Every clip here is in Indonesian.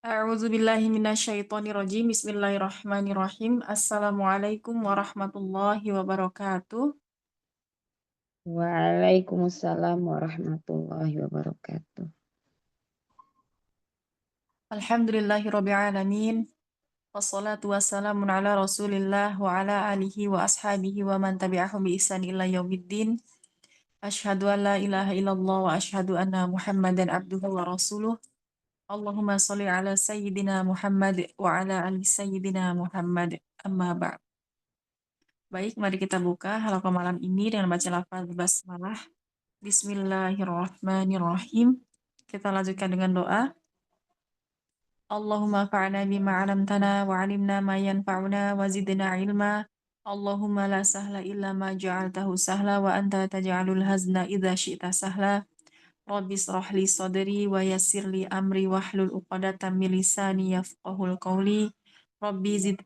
A'udzubillahi minasyaitonirrajim. Bismillahirrahmanirrahim. Assalamualaikum warahmatullahi wabarakatuh. Waalaikumsalam warahmatullahi wabarakatuh. Alhamdulillahirabbil alamin. Wassalatu wassalamun ala Rasulillah wa ala alihi wa ashabihi wa man tabi'ahum bi ihsan ila yaumiddin. Asyhadu an la ilaha illallah wa asyhadu anna Muhammadan abduhu wa rasuluh. Allahumma shalli ala sayyidina Muhammad wa ala ali sayyidina Muhammad. Amma ba'd. Baik, mari kita buka halaman malam ini dengan baca lafaz basmalah. Bismillahirrahmanirrahim. Kita lanjutkan dengan doa. Allahumma fa'na bima 'allamtana wa 'allimna ma yanfa'una wa zidna 'ilma. Allahumma la sahla illa ma ja'altahu sahla wa anta taj'alul hazna idza syi'ta sahla. Rabbi shrah li sadri wa yassir li amri wahlul 'uqdatam min lisani yafqahul qawli. Rabbi zid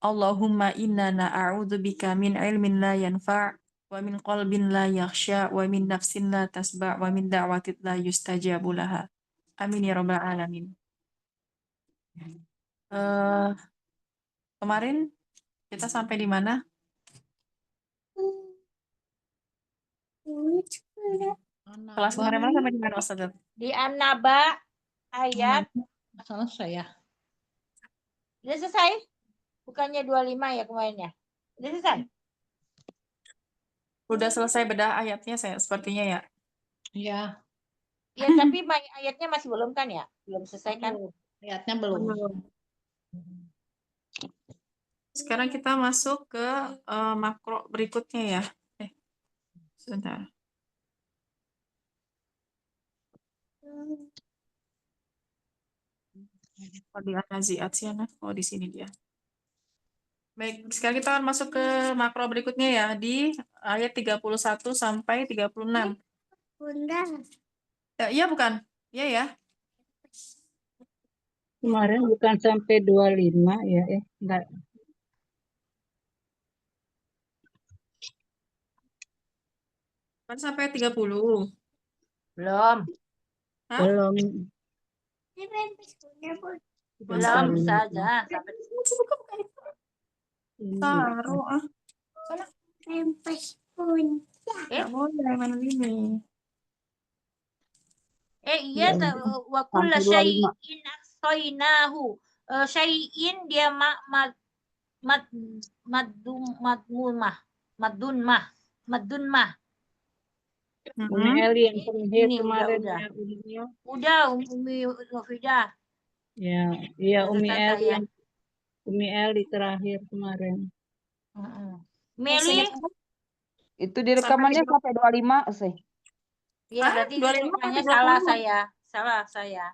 Allahumma inna na'udzubika min ilmin la yanfa' wa min qalbin la yakhsha wa min nafsin la tasba' wa min da'watin la yustajabu laha. Amin ya rabbal alamin. Eh, Kemarin kita sampai di mana? Kelas kemarin mana sampai di mana, Ustaz? Di An-Naba ayat Selesai ya. udah selesai? Bukannya 25 ya kemarinnya? Udah selesai? Udah selesai bedah ayatnya saya sepertinya ya. Iya. Ya, tapi ayatnya masih belum kan ya? Belum selesai kan? Ayatnya belum. Sekarang kita masuk ke makro berikutnya ya. Sebentar. Oh, di An-Nazi'at sih, Ana. Oh, di sini dia. Baik, sekarang kita akan masuk ke makro berikutnya ya, di ayat 31 sampai 36. Bunda. Ya, iya bukan? Iya ya. Kemarin bukan sampai 25 ya, enggak. Kan sampai 30. Belum. Hah? Belum. Belum saja. Sampai Taruh ah. Rempes pun. Nggak boleh main ini. iya, wa kulla syai'in ahsaynahu. Syai'in dia madunmah. Umi Eli yang terakhir Ini kemarin udah. ya, Umi. Udah, Umi Nofidah. Ya, iya Umi Catatan Eli saya. yang Umi Eli terakhir kemarin. Meli, Itu di rekamannya sampai 25 sih. ya berarti 25 rekamannya atau 30? salah saya.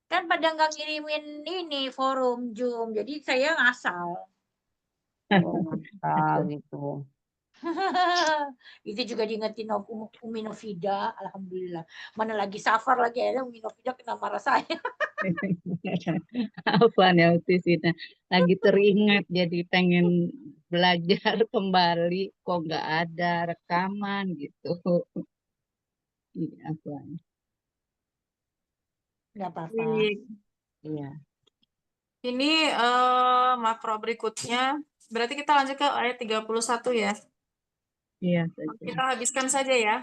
Kan pada nggak ngirimin ini forum Zoom, jadi saya ngasal. Gitu. Itu juga diingetin Umi Novida, alhamdulillah. Mana lagi safar lagi ada Umi Novida kena marah saya. Apa nih Tisina? Lagi teringat jadi pengen belajar kembali kok nggak ada rekaman gitu. Iya, Afwan. Nggak apa-apa. Baik. Iya. Ini makro berikutnya. Berarti kita lanjut ke ayat 31 ya. Iya saja. Kita habiskan saja ya.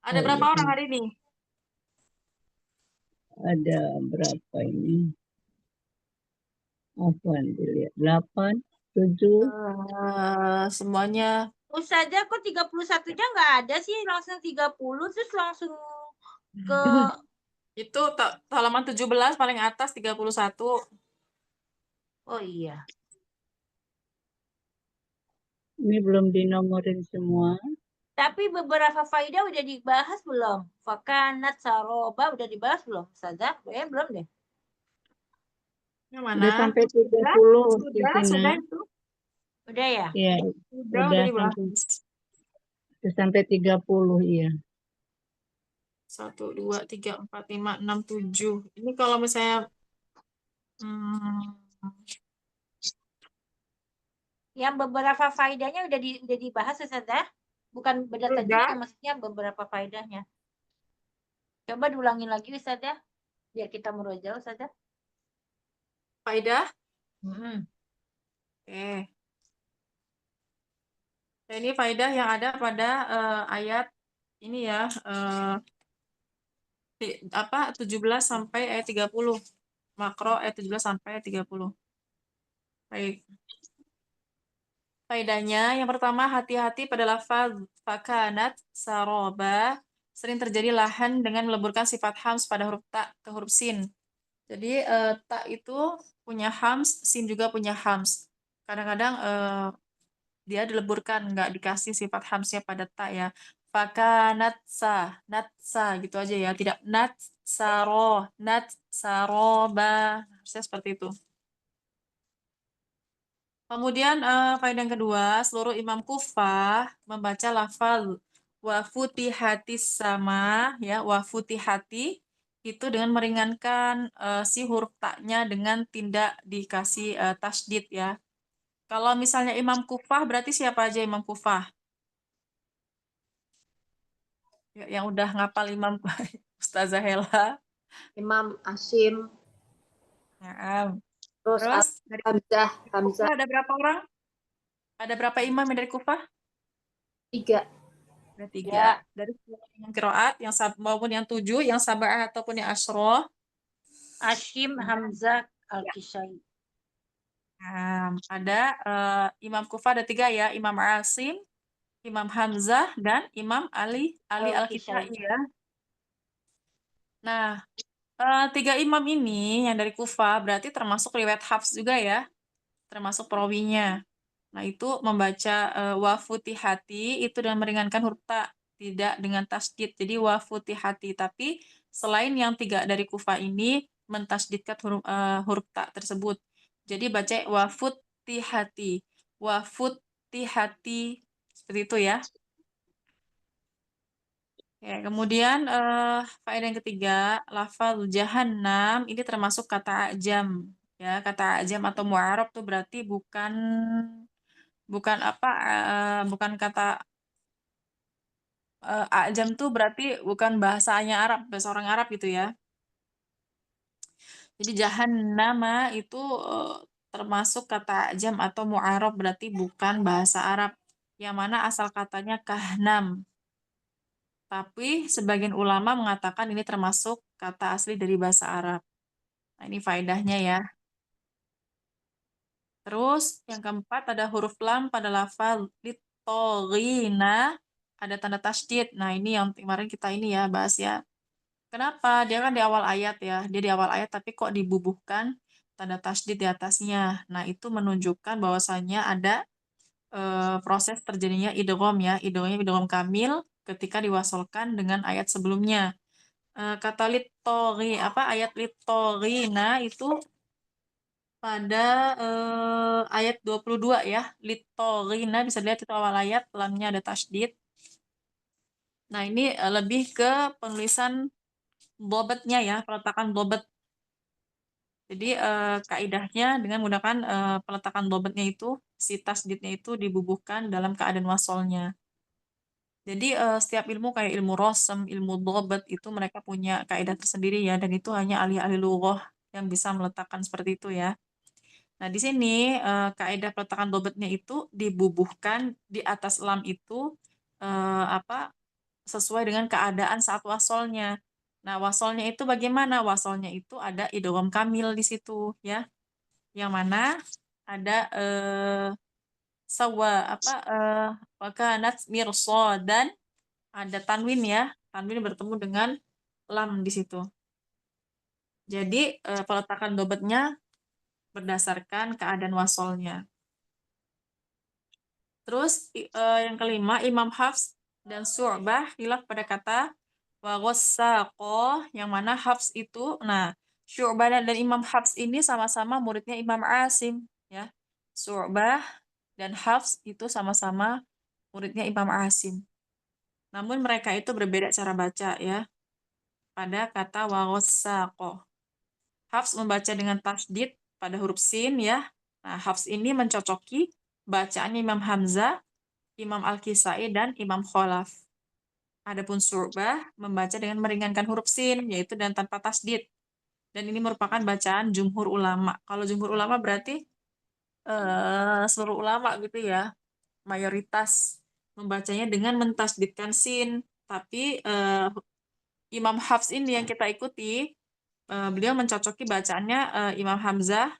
Ada Oh, berapa iya. orang hari ini? Ada berapa ini? Afwan dilihat 8, 7. Semuanya. Ustazah kok 31-nya nggak ada sih, langsung 30 terus langsung ke Itu halaman 17 paling atas 31. oh iya. Ini belum dinomorin semua. Tapi beberapa faidah udah dibahas belum? Fakanat saroba udah dibahas belum? Ustazah, belum deh. Yang mana? Udah sampai 30 Sudah itu. Udah ya? Iya, Udah dibahas. sampai 30 iya. 1, 2, 3, 4, 5, 6, 7. Ini kalau misalnya yang beberapa faedahnya udah dibahas Ustazah? Bukan berdata juga, maksudnya beberapa faedahnya. Coba diulangin lagi Ustazah. Biar kita murojaah saja. Faidah. Mm-mm. Oke. Nah, ini faidah yang ada pada ayat ini ya, 17 sampai ayat 30. Makro ayat 17 sampai ayat 30. Baik. Faedahnya yang pertama, hati-hati pada lafaz fakanat saroba, sering terjadi lahan dengan meleburkan sifat hams pada huruf ta ke huruf sin. Jadi ta itu punya hams, sin juga punya hams. Kadang-kadang dia dileburkan, nggak dikasih sifat hamsnya pada ta ya. Fakanat natsa gitu aja ya, tidak natsaroba, harusnya seperti itu. Kemudian faedah yang kedua, seluruh imam Kufah membaca lafal wa futihatis sama ya, wa futihati itu dengan meringankan si huruf taknya dengan tidak dikasih tasydid ya. Kalau misalnya imam Kufah berarti siapa aja imam Kufah? Ya, yang udah ngapal imam Ustazah Hela. Imam Asim, Nah, terus terus dari Hamzah, Kufah ada berapa orang? Ada berapa imam yang dari Kufah? 3. Ada 3. Dari imam qiraat yang maupun yang 7, yang sab'ah ataupun yang asyroh. Hashim, Hamzah, Al-Kisai. Nah, ada imam Kufah ada 3 ya, Imam Asim, Imam Hamzah, dan Imam Ali Al-Kisai ya. Nah, 3 imam ini yang dari Kufah berarti termasuk riwayat Hafs juga ya, termasuk perawinya. Nah, itu membaca wa futihati itu dengan meringankan huruf ta, tidak dengan tasdid. Jadi wa futihati, tapi selain yang 3 dari Kufah ini mentasdidkan huruf ta tersebut. Jadi baca wa futihati, wa futihati, seperti itu ya. Ya, kemudian faedah yang ketiga, lafal jahannam ini termasuk kata ajam. Ya, kata ajam atau mu'arab tuh berarti bukan bukan apa bukan kata ajam tuh berarti bukan bahasanya Arab, bahasa orang Arab gitu ya. Jadi jahannama itu termasuk kata ajam atau mu'arab berarti bukan bahasa Arab. Yang mana asal katanya kahnam. Tapi sebagian ulama mengatakan ini termasuk kata asli dari bahasa Arab. Nah, ini faedahnya ya. Terus yang keempat ada huruf lam pada lafal litogina, ada tanda tasydid. Nah, ini yang kemarin kita ini ya bahas ya. Kenapa? Dia kan di awal ayat ya. Dia di awal ayat tapi kok dibubuhkan tanda tasydid di atasnya. Nah, itu menunjukkan bahwasannya ada proses terjadinya idgham ya. Idghamnya idgham kamil ketika diwasolkan dengan ayat sebelumnya. Kata litori ayat litorina itu pada ayat 22 ya. Litorina bisa dilihat itu awal ayat, lamnya ada tasydid. Nah, ini lebih ke penulisan bobotnya ya, peletakan bobot. Jadi kaidahnya dengan menggunakan peletakan bobotnya itu, si tasdidnya itu dibubuhkan dalam keadaan wasolnya. Jadi setiap ilmu kayak ilmu rosem, ilmu bobot itu mereka punya kaidah tersendiri ya, dan itu hanya ahli-ahli lughah yang bisa meletakkan seperti itu ya. Nah, di sini kaidah peletakan bobotnya itu dibubuhkan di atas lam itu sesuai dengan keadaan saat wasolnya. Nah, wasolnya itu bagaimana? Wasolnya itu ada idgham kamil di situ ya. Yang mana ada sawa wakanat dan ada tanwin ya. Tanwin bertemu dengan lam di situ. Jadi peletakan dobetnya berdasarkan keadaan wasolnya. Terus yang kelima, Imam Hafs dan Syu'bah khilaf pada kata wa ghassaqah, yang mana Hafs itu, nah Syu'bah dan Imam Hafs ini sama-sama muridnya Imam Asim ya. Syu'bah dan Hafs itu sama-sama muridnya Imam Asim. Namun mereka itu berbeda cara baca ya pada kata wa ghassaqah. Hafs membaca dengan tasdid pada huruf sin ya. Nah, Hafs ini mencocoki bacaannya Imam Hamzah, Imam Al-Kisai, dan Imam Khalaf. Adapun Syu'bah membaca dengan meringankan huruf sin, yaitu dan tanpa tasdid. Dan ini merupakan bacaan jumhur ulama. Kalau jumhur ulama berarti seluruh ulama gitu ya, mayoritas membacanya dengan mentasdidkan sin. Tapi Imam Hafs ini yang kita ikuti, beliau mencocoki bacaannya Imam Hamzah,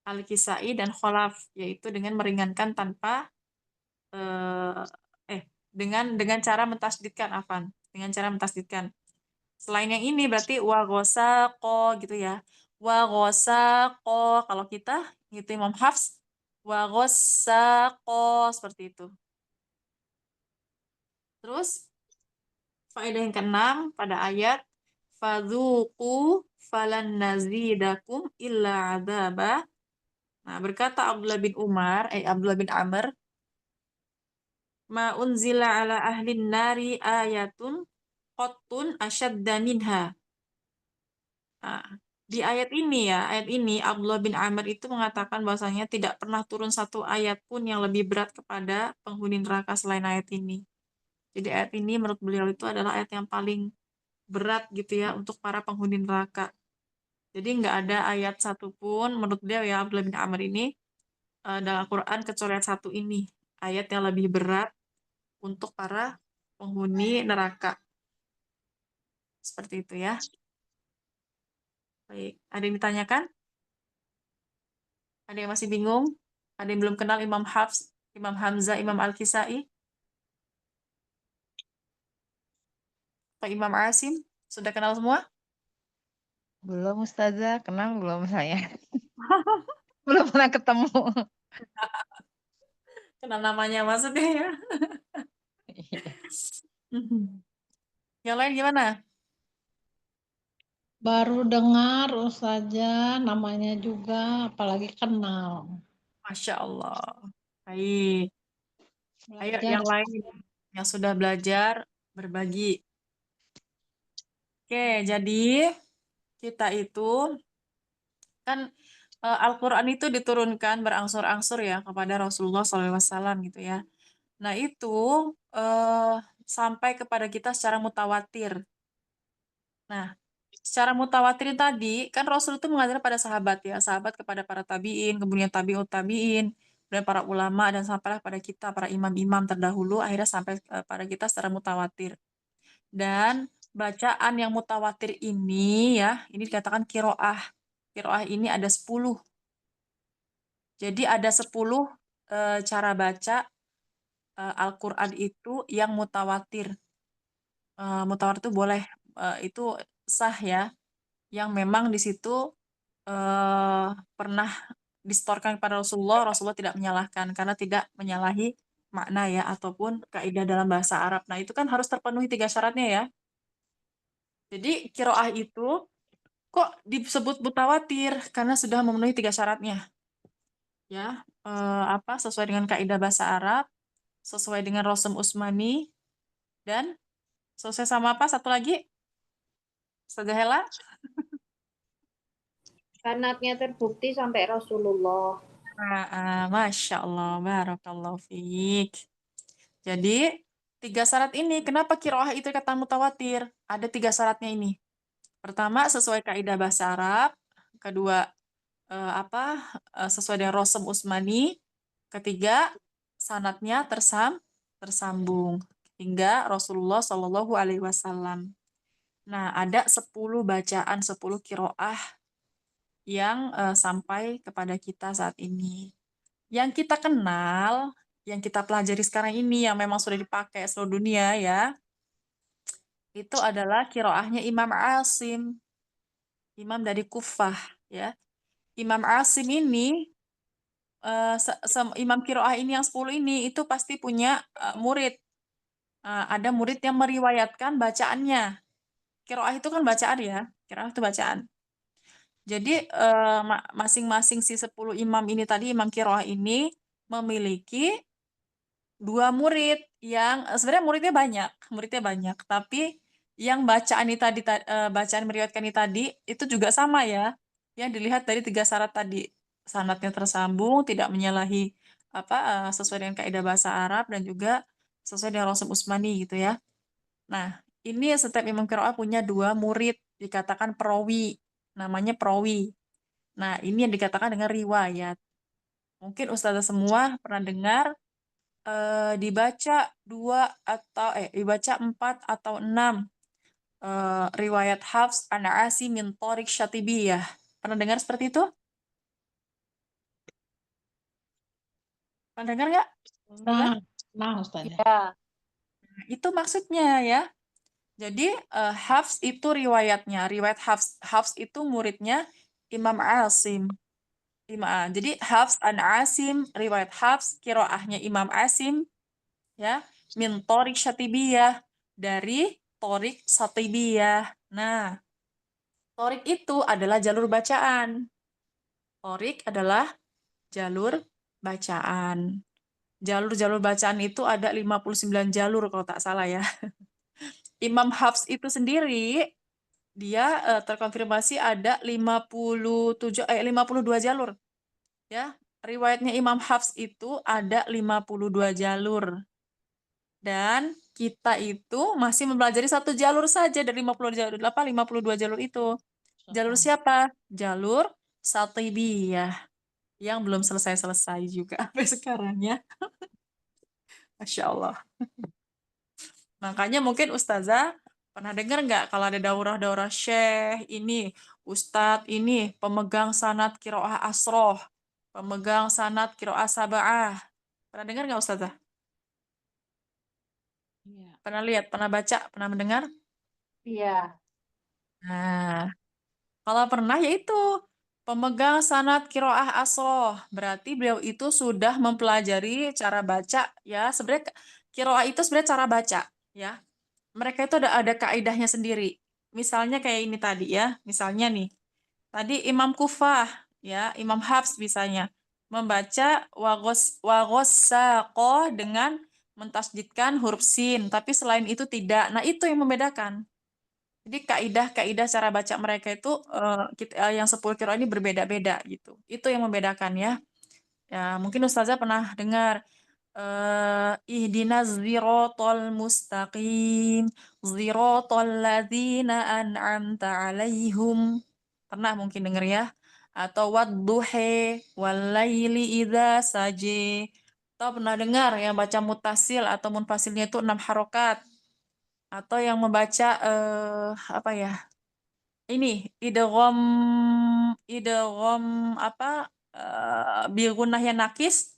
Al-Kisai, dan Kholaf, yaitu dengan meringankan tanpa eh, dengan cara mentasdidkan, dengan cara mentasdidkan. Selain yang ini berarti wa ghosaqo gitu ya. Wa ghosaqo, kalau kita gitu Imam Hafs wa ghosaqo, seperti itu. Terus faedah yang keenam pada ayat fadzuqu falan nazidakum illa adzaba. Nah, berkata Abdullah bin Amr, ma unzila ala ahlin nari ayatun qattun asyadda minha. Nah, di ayat ini Abdullah bin Amr itu mengatakan bahwasanya tidak pernah turun satu ayat pun yang lebih berat kepada penghuni neraka selain ayat ini. Jadi ayat ini menurut beliau itu adalah ayat yang paling berat gitu ya untuk para penghuni neraka. Jadi nggak ada ayat satupun menurut beliau ya Abdullah bin Amr ini dalam Al-Quran kecuali ayat satu ini, ayat yang lebih berat untuk para penghuni neraka. Seperti itu ya. Baik, ada yang ditanyakan? Ada yang masih bingung? Ada yang belum kenal Imam Hafs, Imam Hamzah, Imam Al-Kisai, atau Imam Asim? Sudah kenal semua? Belum Ustazah, kenal belum saya? Belum pernah ketemu. Kenal namanya maksudnya ya. Yang lain gimana? Baru dengar saja namanya juga, apalagi kenal. Masya Allah. Baik. Ayo Belajar. yang lain yang sudah belajar berbagi. Oke, jadi kita itu kan Al-Quran itu diturunkan berangsur-angsur ya kepada Rasulullah SAW gitu ya. Nah itu eh, sampai kepada kita secara mutawatir. Nah, secara mutawatir tadi kan Rasul itu mengajarkan pada sahabat ya, sahabat kepada para tabiin, kemudian tabiut tabiin, dan para ulama dan sampailah pada kita para imam-imam terdahulu akhirnya sampai pada kita secara mutawatir. Dan bacaan yang mutawatir ini ya, ini dikatakan kiroah. Kiroah ini ada 10. Jadi ada 10 cara baca Al-Quran itu yang mutawatir. Mutawatir itu boleh, itu sah ya, yang memang di situ eh, pernah distorkan kepada Rasulullah, Rasulullah tidak menyalahkan karena tidak menyalahi makna ya ataupun kaidah dalam bahasa Arab. Nah itu kan harus terpenuhi 3 syaratnya ya. Jadi kiroah itu kok disebut mutawatir karena sudah memenuhi 3 syaratnya ya, sesuai dengan kaidah bahasa Arab, sesuai dengan Rosem Usmani, dan sesuai sama apa satu lagi? Ustazah Hela? Sanatnya terbukti sampai Rasulullah. Masya Allah, barakallahu fiik. Jadi, 3 syarat ini, kenapa kiroah itu kata mutawatir? Ada 3 syaratnya ini. Pertama, sesuai kaidah bahasa Arab. Kedua, sesuai dengan Rosem Usmani. Ketiga, sanatnya tersambung hingga Rasulullah Shallallahu Alaihi Wasallam. Nah, ada 10 bacaan, 10 kiroah yang sampai kepada kita saat ini. Yang kita kenal, yang kita pelajari sekarang ini, yang memang sudah dipakai seluruh dunia ya, itu adalah kiroahnya Imam Asim, imam dari Kufah ya. Imam Asim ini, imam kiroah ini yang 10 ini, itu pasti punya murid. Ada murid yang meriwayatkan bacaannya. Kiroah itu kan bacaan ya, kiroah itu bacaan. Jadi masing-masing si 10 imam ini tadi, imam kiroah ini memiliki 2 murid yang sebenarnya muridnya banyak, tapi yang bacaan ini tadi bacaan meriwayatkan ini tadi itu juga sama ya, yang dilihat dari 3 syarat tadi, sanadnya tersambung, tidak menyalahi sesuai dengan kaidah bahasa Arab dan juga sesuai dengan Rasul Usmani gitu ya. Nah, ini setiap imam qiraah punya 2 murid, dikatakan perawi. namanya perawi. Nah, ini yang dikatakan dengan riwayat. Mungkin ustazah semua pernah dengar dibaca 4 atau 6 riwayat Hafs an Asim min Thariq Syatibiyah. Pernah dengar seperti itu? Pernah dengar nggak, ustazah? Nah, Ustazah. Ya. Itu maksudnya ya. Jadi Hafs itu riwayatnya, riwayat Hafs itu muridnya Imam Asim. Jadi Hafs an Asim, riwayat Hafs, kiroahnya Imam Asim, ya, min Thariq Syatibiyah, dari Thariq Syatibiyah. Nah, Thariq itu adalah jalur bacaan. Thariq adalah jalur bacaan. Jalur-jalur bacaan itu ada 59 jalur kalau tak salah ya. Imam Hafs itu sendiri dia terkonfirmasi ada 52 jalur ya. Riwayatnya Imam Hafs itu ada 52 jalur. Dan kita itu masih mempelajari satu jalur saja dari 52 jalur. 52 jalur itu. Jalur siapa? Jalur Satibiyah yang belum selesai-selesai juga sampai sekarang ya. Masya Allah. Makanya mungkin Ustazah pernah dengar nggak kalau ada daurah-daurah syekh ini, Ustadz ini pemegang sanad kiroah asroh, pemegang sanad kiroah sab'ah. Pernah dengar nggak Ustazah? Iya. Pernah lihat, pernah baca, pernah mendengar? Iya. Nah, kalau pernah ya itu pemegang sanad kiroah asroh. Berarti beliau itu sudah mempelajari cara baca ya. Sebenarnya kiroah itu sebenarnya cara baca ya. Mereka itu ada kaidahnya sendiri. Misalnya kayak ini tadi ya. Misalnya nih, tadi Imam Kufah ya, Imam Hafs misalnya membaca wagossaqoh dengan mentasdidkan huruf sin, tapi selain itu tidak. Nah, itu yang membedakan. Jadi kaidah-kaidah cara baca mereka itu yang 10 qiraah ini berbeda-beda gitu. Itu yang membedakan ya. Ya, mungkin Ustazah pernah dengar ihdinas zirotol mustaqim zirotol ladzina an'amta alaihum. Pernah mungkin dengar ya. Atau wadduhe walaili idza saje. Atau pernah dengar yang baca mutasil atau munfasilnya itu 6 harokat. Atau yang membaca apa ya? Ini idgham apa bi gunnahnya nakis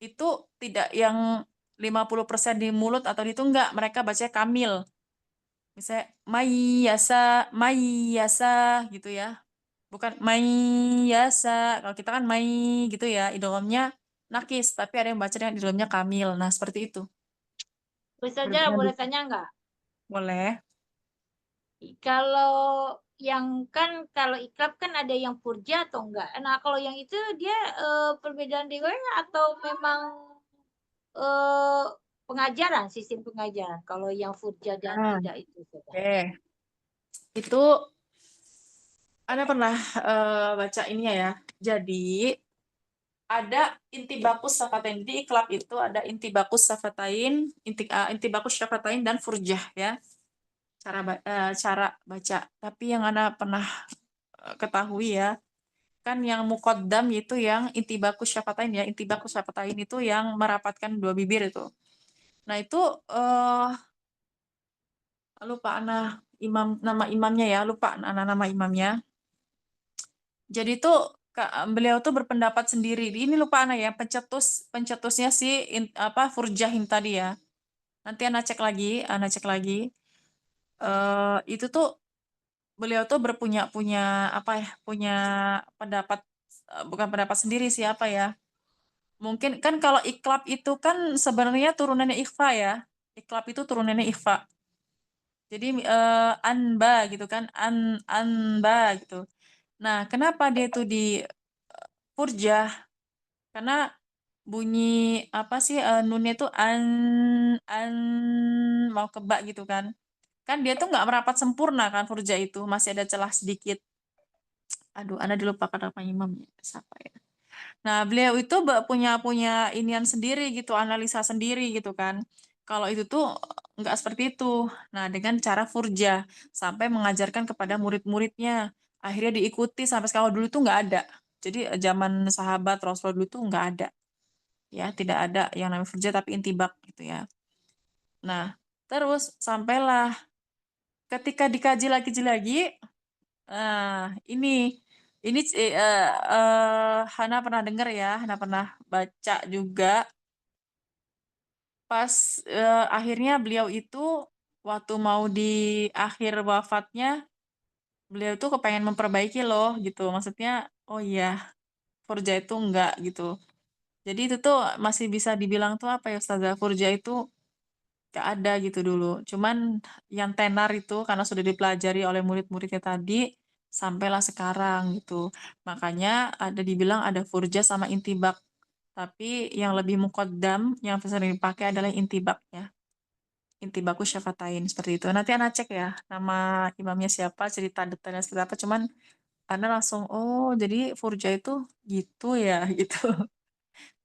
itu tidak yang 50% di mulut atau itu enggak, mereka baca kamil. Misalnya mayyasa gitu ya. Bukan mayyasa. Kalau kita kan gitu ya, idghamnya nakis, tapi ada yang baca dengan idghamnya kamil. Nah, seperti itu. Ustazah boleh tanya nggak? Boleh. Kalau yang kan kalau ikrab kan ada yang purja atau enggak? Nah kalau yang itu dia perbedaan riwayat atau memang eh, pengajaran, sistem pengajaran? Kalau yang furja dan Nah, tidak itu. Ustazah. oke. Itu Anda pernah baca ini ya. Jadi ada intibakus safatain. Di iklab itu ada intibakus safatain, intibakus syafatain dan furjah ya. Cara baca. Tapi yang Anda pernah ketahui ya, kan yang muqaddam itu yang intibakus syafatain ya. Intibakus syafatain itu yang merapatkan dua bibir itu. Nah, itu lupa nama imamnya ya, lupa nama imamnya. Jadi tuh beliau tuh berpendapat sendiri. Ini lupa ya, pencetusnya si Furjahin tadi ya. Nanti Ana cek lagi. Itu tuh beliau tuh punya apa ya? Punya pendapat bukan pendapat sendiri sih apa ya? Mungkin kan kalau iklab itu kan sebenarnya turunannya ikhfa ya. Iklab itu turunannya ikhfa. Jadi anba gitu kan, anba gitu. Nah, kenapa dia itu di furjah? Karena bunyi apa sih nunnya itu an mau kebak gitu kan. Kan dia tuh nggak merapat sempurna kan furja itu, masih ada celah sedikit. Aduh, Anda dilupakan apa imamnya siapa ya. Nah, beliau itu punya punya inian sendiri gitu, analisa sendiri gitu kan. Kalau itu tuh nggak seperti itu. Nah, dengan cara furja sampai mengajarkan kepada murid-muridnya Akhirnya diikuti sampai sekarang. Dulu tuh nggak ada. Jadi zaman sahabat Rasulullah dulu tuh nggak ada. Ya, tidak ada yang namanya furja tapi intibak gitu ya. Nah, terus sampailah ketika dikaji lagi, ini Hana pernah dengar ya, Hana pernah baca juga pas akhirnya beliau itu waktu mau di akhir wafatnya beliau tuh kepengen memperbaiki loh gitu. Maksudnya, oh iya, furja itu enggak gitu. Jadi itu tuh masih bisa dibilang tuh apa ya Ustazah, furja itu enggak ada gitu dulu. Cuman yang tenar itu karena sudah dipelajari oleh murid-muridnya tadi, sampailah sekarang gitu. Makanya ada dibilang ada furja sama intibak. Tapi yang lebih muqaddam, yang sering dipakai adalah intibak ya. Intibaku syafatain seperti itu. Nanti Ana cek ya nama imamnya siapa, cerita detailnya seperti apa. Cuman Ana langsung oh jadi furja itu gitu ya gitu.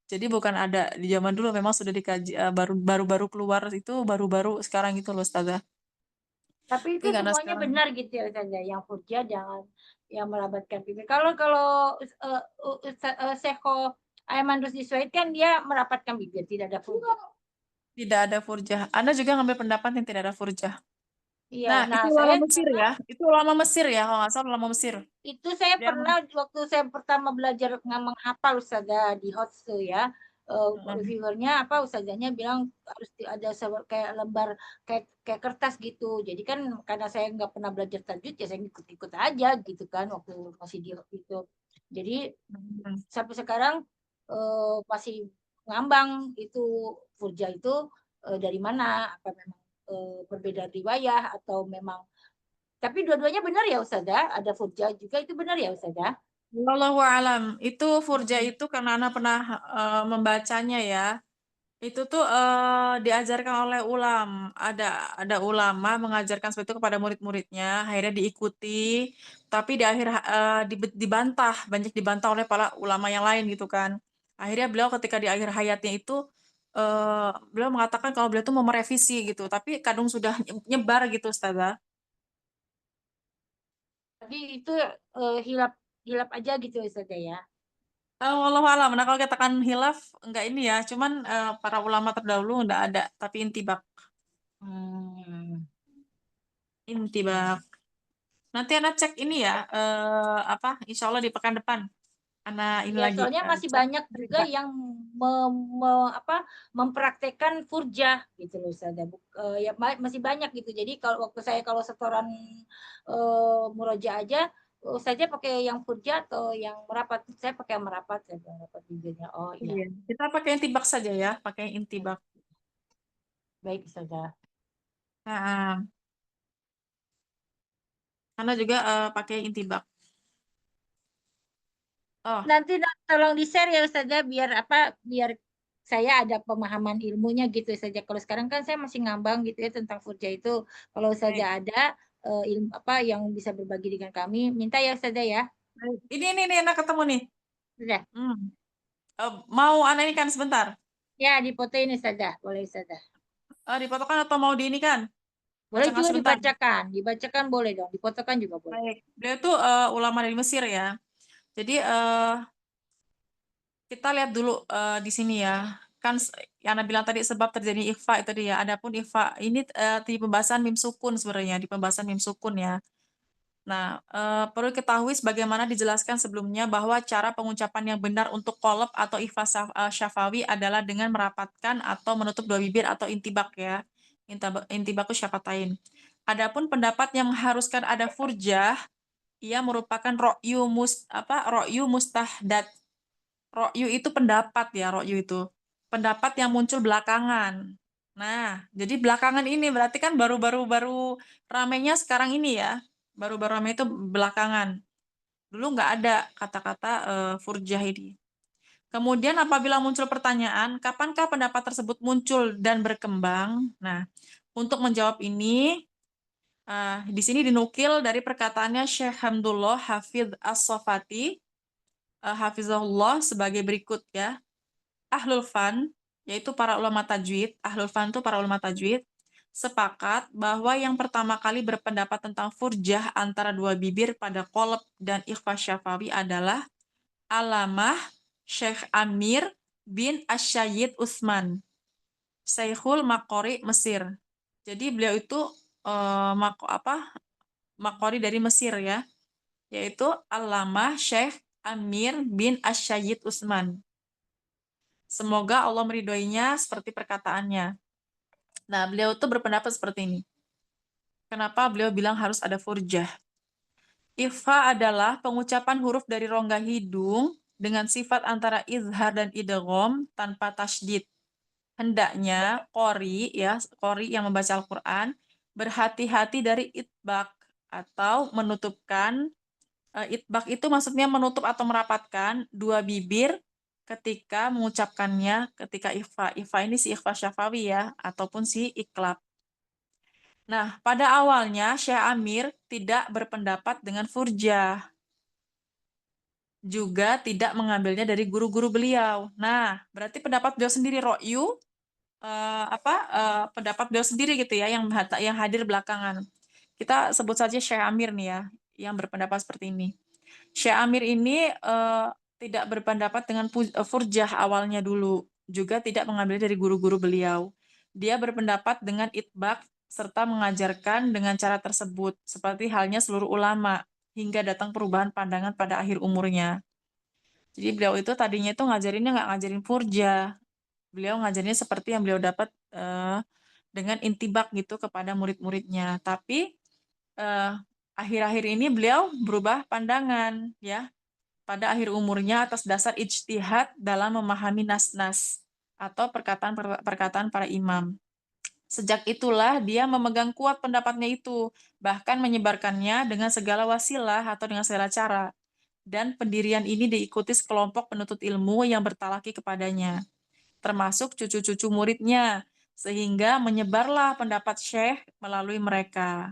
Jadi bukan ada di zaman dulu memang sudah dikaji baru-baru keluar itu baru-baru sekarang gitu loh Ustazah. Tapi Tapi itu karena semuanya sekarang benar gitu ya saja. Yang furja jangan yang merabatkan bibir. Kalau Sekho Aiman Rusdi Suhaid kan dia merapatkan bibir, tidak ada furja. tidak ada furjah. Anda juga ngambil pendapat yang tidak ada furjah. Iya, Nah, nah itu saya ulama Mesir pernah ya. Itu ulama Mesir ya, kalau nggak salah ulama Mesir. itu saya Dia pernah waktu saya pertama belajar menghafal Ustazah di Hotsu ya. Reviewernya apa Ustazahnya bilang harus ada kayak lembar kayak kertas gitu. Jadi kan karena saya nggak pernah belajar tajwid ya saya ikut-ikut aja gitu kan waktu masih di itu. Jadi sampai sekarang masih ngambang itu furja itu dari mana? Apa memang perbedaan riwayah atau memang tapi dua-duanya benar ya Ustazah? Ada furja juga itu benar ya Ustazah? Wallahu alam. Itu furja itu karena Ana pernah membacanya ya. Itu tuh diajarkan oleh ada ulama mengajarkan seperti itu kepada murid-muridnya, akhirnya diikuti, tapi di akhir dibantah, banyak dibantah oleh para ulama yang lain gitu kan. Akhirnya beliau ketika di akhir hayatnya itu beliau mengatakan kalau beliau tuh mau merevisi gitu, tapi kadung sudah nyebar gitu Ustazah. Jadi itu hilap hilap aja gitu Ustazah ya. Wallahu alam. Nah kalau katakan hilaf enggak ini ya, cuman para ulama terdahulu enggak ada, tapi intibak. Intibak. Nanti Ana cek ini ya, apa? Insya Allah di pekan depan. Ana ini Ya, lagi soalnya masih cek banyak juga berita. yang mempraktekkan furjah gitu loh Ustazah. Ya masih banyak gitu. Jadi kalau waktu saya kalau setoran muroja aja saja pakai yang furjah atau yang merapat. Saya pakai yang merapat, saya pakai merapat bibirnya. Oh iya, Iya. Kita pakai intibak saja ya, pakai intibak. baik Ustazah. Nah, Ana juga pakai intibak. Oh, Nanti tolong di-share ya Ustazah biar saya ada pemahaman ilmunya gitu saja. Kalau sekarang kan saya masih ngambang gitu ya tentang furja itu. Kalau saja baik. ada ilmu apa yang bisa berbagi dengan kami, minta ya Ustazah ya. Baik. Ini Ana ketemu nih. Sudah. Mau Ana ini kan sebentar. Ya, difotoin Ustazah. Boleh Ustazah. Dipotokan atau mau di ini kan? Boleh Bacakan juga sebentar. dibacakan. Dibacakan boleh dong. Difotokan juga boleh. Baik. Beliau itu ulama dari Mesir ya. Jadi kita lihat dulu di sini ya. Kan yang Anda bilang tadi sebab terjadi ikhfa itu dia. Adapun ikhfa ini di pembahasan mim sukun sebenarnya, di pembahasan mim sukun ya. Nah, perlu ketahui sebagaimana dijelaskan sebelumnya bahwa cara pengucapan yang benar untuk qolab atau ikhfa syafawi adalah dengan merapatkan atau menutup dua bibir atau intibak ya. Intibaku syafatain. Adapun pendapat yang mengharuskan ada furjah, ia merupakan ro'yu mustahdat. Ro'yu itu pendapat ya, ro'yu itu. Pendapat yang muncul belakangan. Nah, jadi belakangan ini berarti kan baru ramainya sekarang ini ya. Baru-baru ramai itu belakangan. Dulu nggak ada kata-kata furjah ini. Kemudian apabila muncul pertanyaan, kapankah pendapat tersebut muncul dan berkembang? Nah, untuk menjawab ini, di sini dinukil dari perkataannya Syekh Hamdullah Hafidh As-Sofati, Hafizahullah sebagai berikut ya. Ahlul fan, yaitu para ulama tajwid. Ahlul fan itu para ulama tajwid. sepakat bahwa yang pertama kali berpendapat tentang furjah antara dua bibir pada qalb dan ikhfa syafawi adalah Alamah Syekh Amir bin Asyayyid Utsman, Syekhul Maqori Mesir. Jadi beliau itu Maqori dari Mesir ya, yaitu Alamah Syekh Amir bin Asyayyid Utsman. Semoga Allah meridhoinya seperti perkataannya. Nah, beliau tuh berpendapat seperti ini. Kenapa beliau bilang harus ada furjah? Ikhfa adalah pengucapan huruf dari rongga hidung dengan sifat antara izhar dan idgham tanpa tasydid. Hendaknya qori yang membaca Al-Qur'an berhati-hati dari itbaq atau menutupkan. Itbaq itu maksudnya menutup atau merapatkan dua bibir ketika mengucapkannya ketika ikhfa. Ikhfa ini si ikhfa syafawi ya, ataupun si iklab. Nah, pada awalnya Syekh Amir tidak berpendapat dengan furjah. Juga tidak mengambilnya dari guru-guru beliau. Nah, berarti pendapat beliau sendiri ro'yu, pendapat beliau sendiri gitu ya, yang hadir belakangan. Kita sebut saja Syekh Amir nih ya, yang berpendapat seperti ini. Syekh Amir ini tidak berpendapat dengan furjah awalnya dulu, juga tidak mengambil dari guru-guru beliau. Dia berpendapat dengan itbaq serta mengajarkan dengan cara tersebut, seperti halnya seluruh ulama, hingga datang perubahan pandangan pada akhir umurnya. Jadi beliau itu tadinya itu ngajarinnya nggak ngajarin furjah, beliau ngajarinnya seperti yang beliau dapat dengan intibak gitu kepada murid-muridnya. Tapi akhir-akhir ini beliau berubah pandangan ya pada akhir umurnya atas dasar ijtihad dalam memahami nas-nas atau perkataan para imam. Sejak itulah dia memegang kuat pendapatnya itu, bahkan menyebarkannya dengan segala wasilah atau dengan segala cara. Dan pendirian ini diikuti sekelompok penuntut ilmu yang bertalaki kepadanya, termasuk cucu-cucu muridnya, sehingga menyebarlah pendapat Syekh melalui mereka.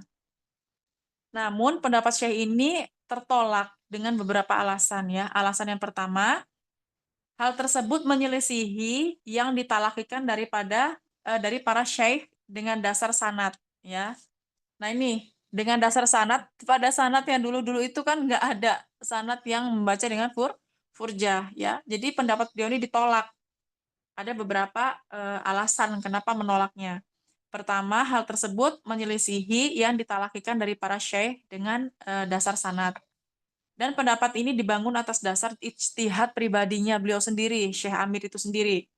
Namun pendapat Syekh ini tertolak dengan beberapa alasan ya. Alasan yang pertama, hal tersebut menyelisihi yang ditalakikan dari para syekh dengan dasar sanad ya. Nah ini dengan dasar sanad, pada sanad yang dulu-dulu itu kan nggak ada sanad yang membaca dengan furjah ya. Jadi pendapat beliau ini ditolak. Ada beberapa alasan kenapa menolaknya. Pertama, hal tersebut menyelisihi yang ditalakikan dari para syekh dengan dasar sanad. Dan pendapat ini dibangun atas dasar ijtihad pribadinya beliau sendiri, Syekh Amir itu sendiri.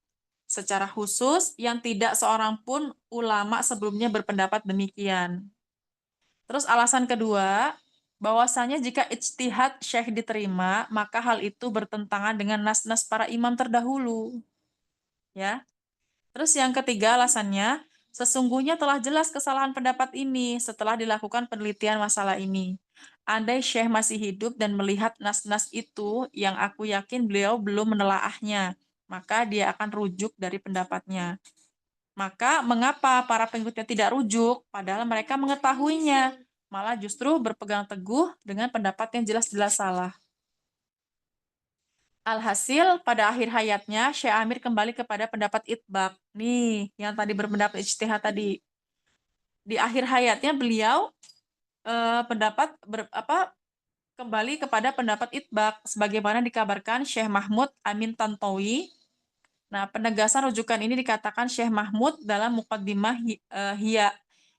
Secara khusus, yang tidak seorang pun ulama sebelumnya berpendapat demikian. Terus alasan kedua, bahwasanya jika ijtihad Syekh diterima, maka hal itu bertentangan dengan nas-nas para imam terdahulu. Ya. Terus yang ketiga alasannya, sesungguhnya telah jelas kesalahan pendapat ini setelah dilakukan penelitian masalah ini. Andai Syekh masih hidup dan melihat nas-nas itu yang aku yakin beliau belum menelaahnya, maka dia akan rujuk dari pendapatnya. Maka mengapa para pengikutnya tidak rujuk padahal mereka mengetahuinya, malah justru berpegang teguh dengan pendapat yang jelas-jelas salah. Alhasil, pada akhir hayatnya, Syekh Amir kembali kepada pendapat itbaq. Nih, yang tadi berpendapat ijtihad tadi. Di akhir hayatnya beliau kembali kepada pendapat itbaq sebagaimana dikabarkan Syekh Mahmud Amin Tantowi. Nah, penegasan rujukan ini dikatakan Syekh Mahmud dalam Muqaddimah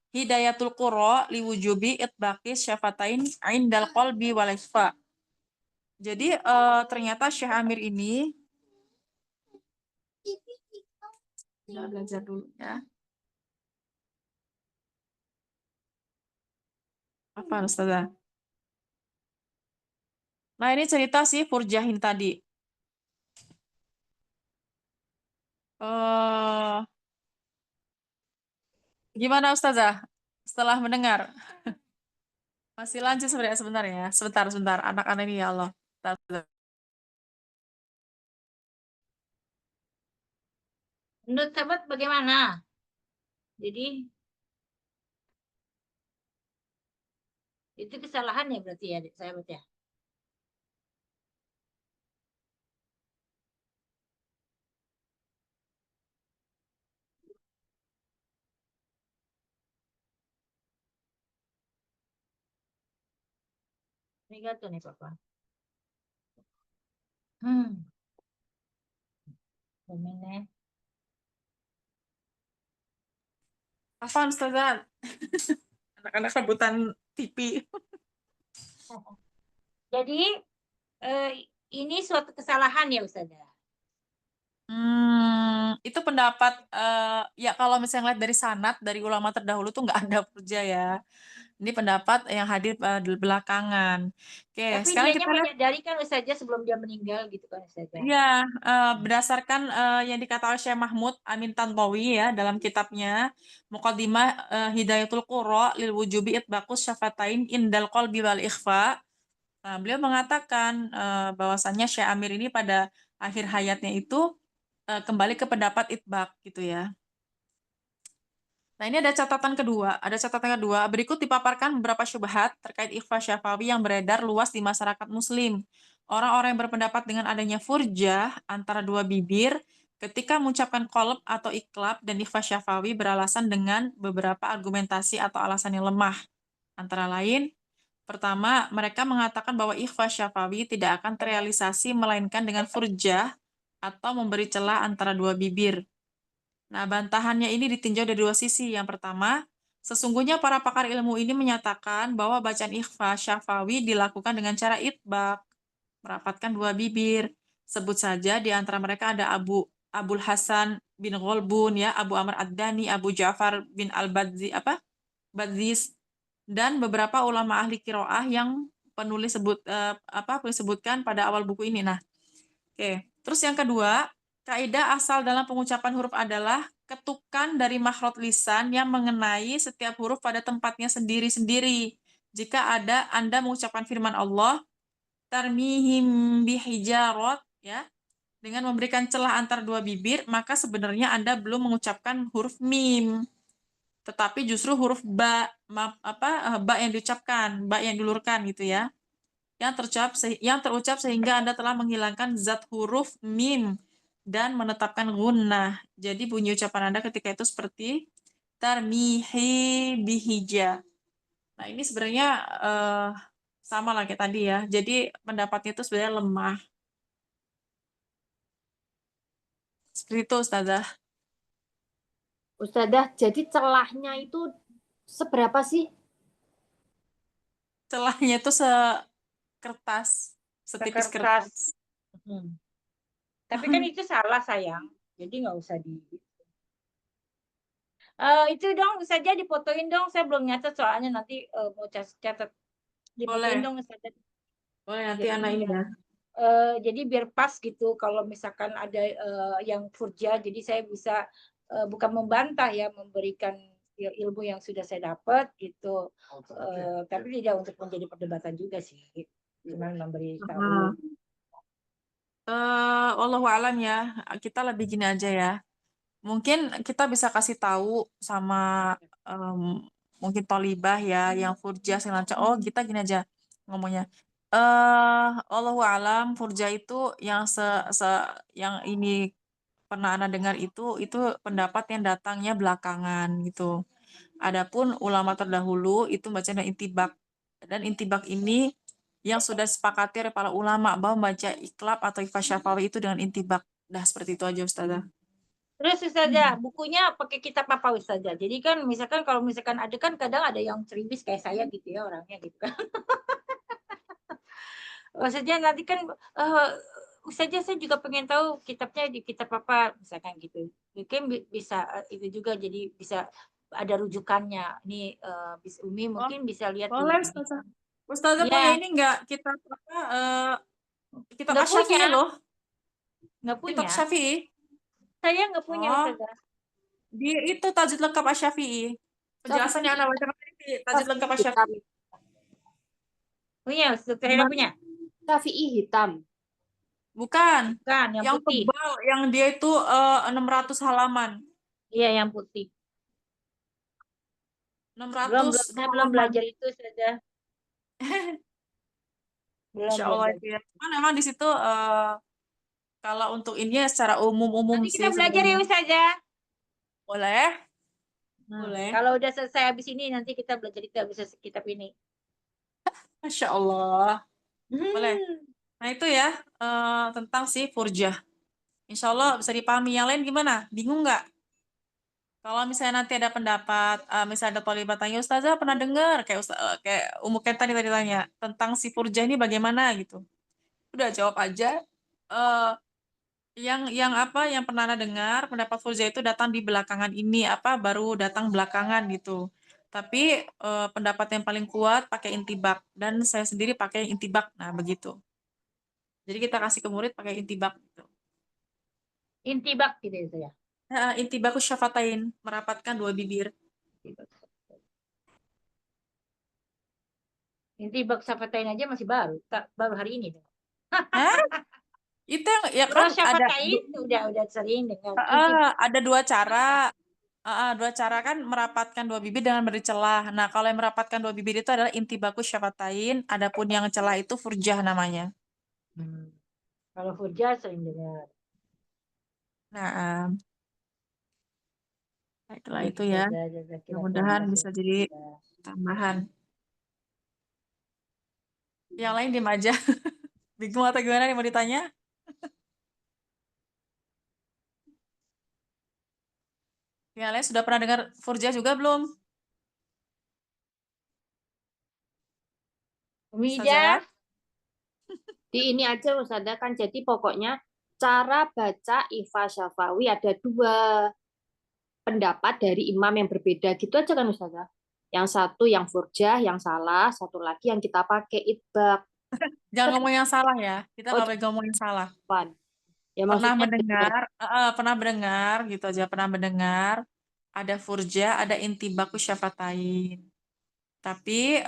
Hidayatul Qura liwujubi itbaqi syafatain indal qalbi wal ikhfa. Jadi ternyata Syekh Amir ini kita belajar dulu ya. Apa Ustazah? Nah, ini cerita si Furjahin tadi. Gimana Ustazah? Setelah mendengar? Masih lanjut sebentar ya. Sebentar. Anak-anak ini ya Allah. Sebentar. Menurut sahabat bagaimana? Jadi itu kesalahan ya berarti ya sahabat ya. Arigato nih Papa. Hmm. Gomen. Afan, Ustazah. Anak-anak rebutan TV. Jadi ini suatu kesalahan ya Ustazah. Itu pendapat ya kalau misalnya lihat dari sanad dari ulama terdahulu tuh nggak ada furja ya. Ini pendapat yang hadir belakangan. Oke, Tapi sekarang dianya kita lihat menyadari kan Ustazah sebelum dia meninggal gitu kan Ustazah. ya berdasarkan yang dikatakan oleh Syekh Mahmud Amin Tantowi ya dalam kitabnya Muqaddimah Hidayatul Qurra lil Wujubi Itbaqus Syafatain Indal Qalbi wal Ikhfa. Nah, beliau mengatakan bahwasannya Syekh Amir ini pada akhir hayatnya itu kembali ke pendapat itbaq gitu ya. Nah, ini ada catatan kedua. Ada catatan kedua. Berikut dipaparkan beberapa syubhat terkait ikhfa syafawi yang beredar luas di masyarakat muslim. Orang-orang yang berpendapat dengan adanya furjah antara dua bibir ketika mengucapkan qalb atau iklab dan ikhfa syafawi beralasan dengan beberapa argumentasi atau alasan yang lemah. Antara lain, pertama, mereka mengatakan bahwa ikhfa syafawi tidak akan terrealisasi melainkan dengan furjah atau memberi celah antara dua bibir. Nah, bantahannya ini ditinjau dari dua sisi. Yang pertama, sesungguhnya para pakar ilmu ini menyatakan bahwa bacaan ikhfa syafawi dilakukan dengan cara itbaq, merapatkan dua bibir. Sebut saja di antara mereka ada Abul Hasan bin Ghalbun ya, Abu Amr Ad-Dani, Abu Ja'far bin Badzis, dan beberapa ulama ahli qiraah yang penulis sebutkan pada awal buku ini. Nah, oke. Terus yang kedua, kaidah asal dalam pengucapan huruf adalah ketukan dari makhraj lisan yang mengenai setiap huruf pada tempatnya sendiri-sendiri. Jika Anda mengucapkan firman Allah, tarmihim bihijarot, ya, dengan memberikan celah antara dua bibir, maka sebenarnya Anda belum mengucapkan huruf mim, tetapi justru huruf ba, ba yang diucapkan, ba yang diulurkan gitu ya. Yang terucap sehingga Anda telah menghilangkan zat huruf mim dan menetapkan gunnah. Jadi bunyi ucapan Anda ketika itu seperti tarmihi bihija. Nah, ini sebenarnya sama lah kayak tadi ya. Jadi pendapatnya itu sebenarnya lemah. Seperti itu, Ustazah. Ustazah, jadi celahnya itu seberapa sih? Celahnya itu sekertas, setipis Sekertas. kertas. Tapi kan itu salah sayang. Jadi nggak usah di. Itu dong, saja difotoin dong. Saya belum nyatet soalnya nanti mau catat. Difotoin Boleh. dong Ustazah. Boleh nanti Jadi, anak ini ya. Jadi biar pas gitu kalau misalkan ada yang furja, jadi saya bisa bukan membantah ya, memberikan ilmu yang sudah saya dapat gitu. Tapi tidak untuk menjadi perdebatan juga sih. Cuma memberi tahu. Wallahu alam ya. Kita lebih gini aja ya. Mungkin kita bisa kasih tahu sama mungkin tolibah ya yang furja selancar. Oh, kita gini aja ngomongnya. Allahu alam furja itu yang yang ini pernah Anda dengar itu pendapat yang datangnya belakangan gitu. Adapun ulama terdahulu itu bacanya intibak, dan intibak ini yang sudah disepakati oleh para ulama bahwa membaca iklab atau ikhfa syafawi itu dengan intibak. Dah seperti itu aja Ustazah. Terus Ustazah, bukunya pakai kitab apa Ustazah? Jadi kan misalkan kalau misalkan ada kan kadang ada yang ceribis kayak saya gitu ya orangnya gitu kan. Maksudnya nanti kan Ustazah saya juga pengen tahu kitabnya di kitab apa misalkan gitu. Mungkin bisa itu juga jadi bisa ada rujukannya. Ini Umi mungkin bisa lihat di Boleh Ustazah. Ustazah ya, punya ini enggak kitab kitab nggak punya, Asy-Syafi'i loh. nggak Kitab punya. Syafi'i. Saya nggak punya Oh, Ustazah. di itu Tajwid Lengkap Asy-Syafi'i. Penjelasan yang Anda baca tadi Tajwid Lengkap Asy-Syafi'i. Punya Ustazah punya. Syafi'i hitam. Bukan. Bukan, yang putih. Tebal, yang dia itu 600 halaman. Iya, yang putih. 600 Saya belum belajar itu saja. Belum Insya Allah belajar. itu ya. Cuman memang di situ kalau untuk ini secara umum Nanti sih kita belajar ya sebenarnya. Ustazah. Boleh. Nah, Boleh. kalau udah selesai habis ini nanti kita belajar kitab ini. Masya Allah. Boleh. Nah itu ya tentang si furjah. Insya Allah bisa dipahami. Yang lain gimana? Bingung nggak? Kalau misalnya nanti ada pendapat, misalnya ada tolibat tanya, Ustazah pernah dengar kayak Umu Ken tadi tanya tentang si furjah ini bagaimana gitu. Udah jawab aja. eh yang apa yang pernah Anda dengar pendapat furjah itu datang di belakangan ini apa baru datang belakangan gitu. Tapi pendapat yang paling kuat pakai intibak dan saya sendiri pakai intibak. Nah, begitu. Jadi kita kasih ke murid pakai intibak gitu. Intibak gitu ya saya. Intibakus syafatain, merapatkan dua bibir. Intibak syafatain aja masih baru, baru hari ini. Hah? Itu yang ya kan Kalau syafatain udah sering dengar. ada dua cara. Dua cara kan merapatkan dua bibir dengan beri celah. Nah, kalau yang merapatkan dua bibir itu adalah intibakus syafatain, adapun yang celah itu furjah namanya. Kalau furjah sering dengar. Nah, itulah itu ya. Jazakallah Mudah-mudahan khairan. bisa jadi tambahan. Yang lain diem aja. Bingung atau gimana nih mau ditanya? Yang lain sudah pernah dengar furjah juga belum? Umidah, Di ini aja Ustazah kan jadi pokoknya cara baca Ifa Syafawi ada dua pendapat dari imam yang berbeda gitu aja kan Ustazah. Yang satu yang furjah, yang salah, satu lagi yang kita pakai itbak. Jangan ngomong yang salah ya. Kita Oh, nggak boleh ngomong yang salah. cuman. Ya Pernah maksudnya mendengar, pernah mendengar gitu aja. Pernah mendengar ada furjah, ada intibakus syafatain. Tapi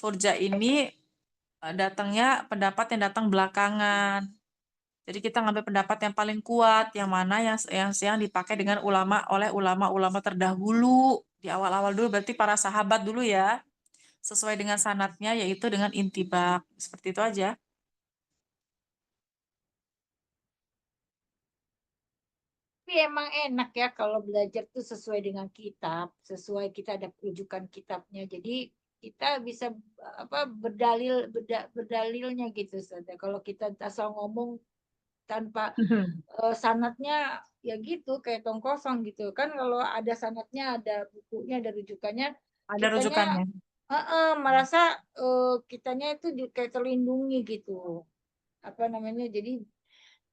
furjah ini datangnya pendapat yang datang belakangan. Jadi kita ngambil pendapat yang paling kuat, yang mana yang dipakai dengan oleh ulama-ulama terdahulu di awal-awal dulu, berarti para sahabat dulu ya, sesuai dengan sanatnya yaitu dengan intibak. Seperti itu aja. tapi emang enak ya kalau belajar tuh sesuai dengan kitab, sesuai kita ada rujukan kitabnya. Jadi kita bisa berdalilnya gitu saja. Kalau kita asal ngomong tanpa sanatnya ya gitu kayak tong kosong gitu kan. Kalau ada sanatnya, ada bukunya, ada rujukannya, Ada kitanya rujukannya. merasa kitanya itu kayak terlindungi gitu. Apa namanya? Jadi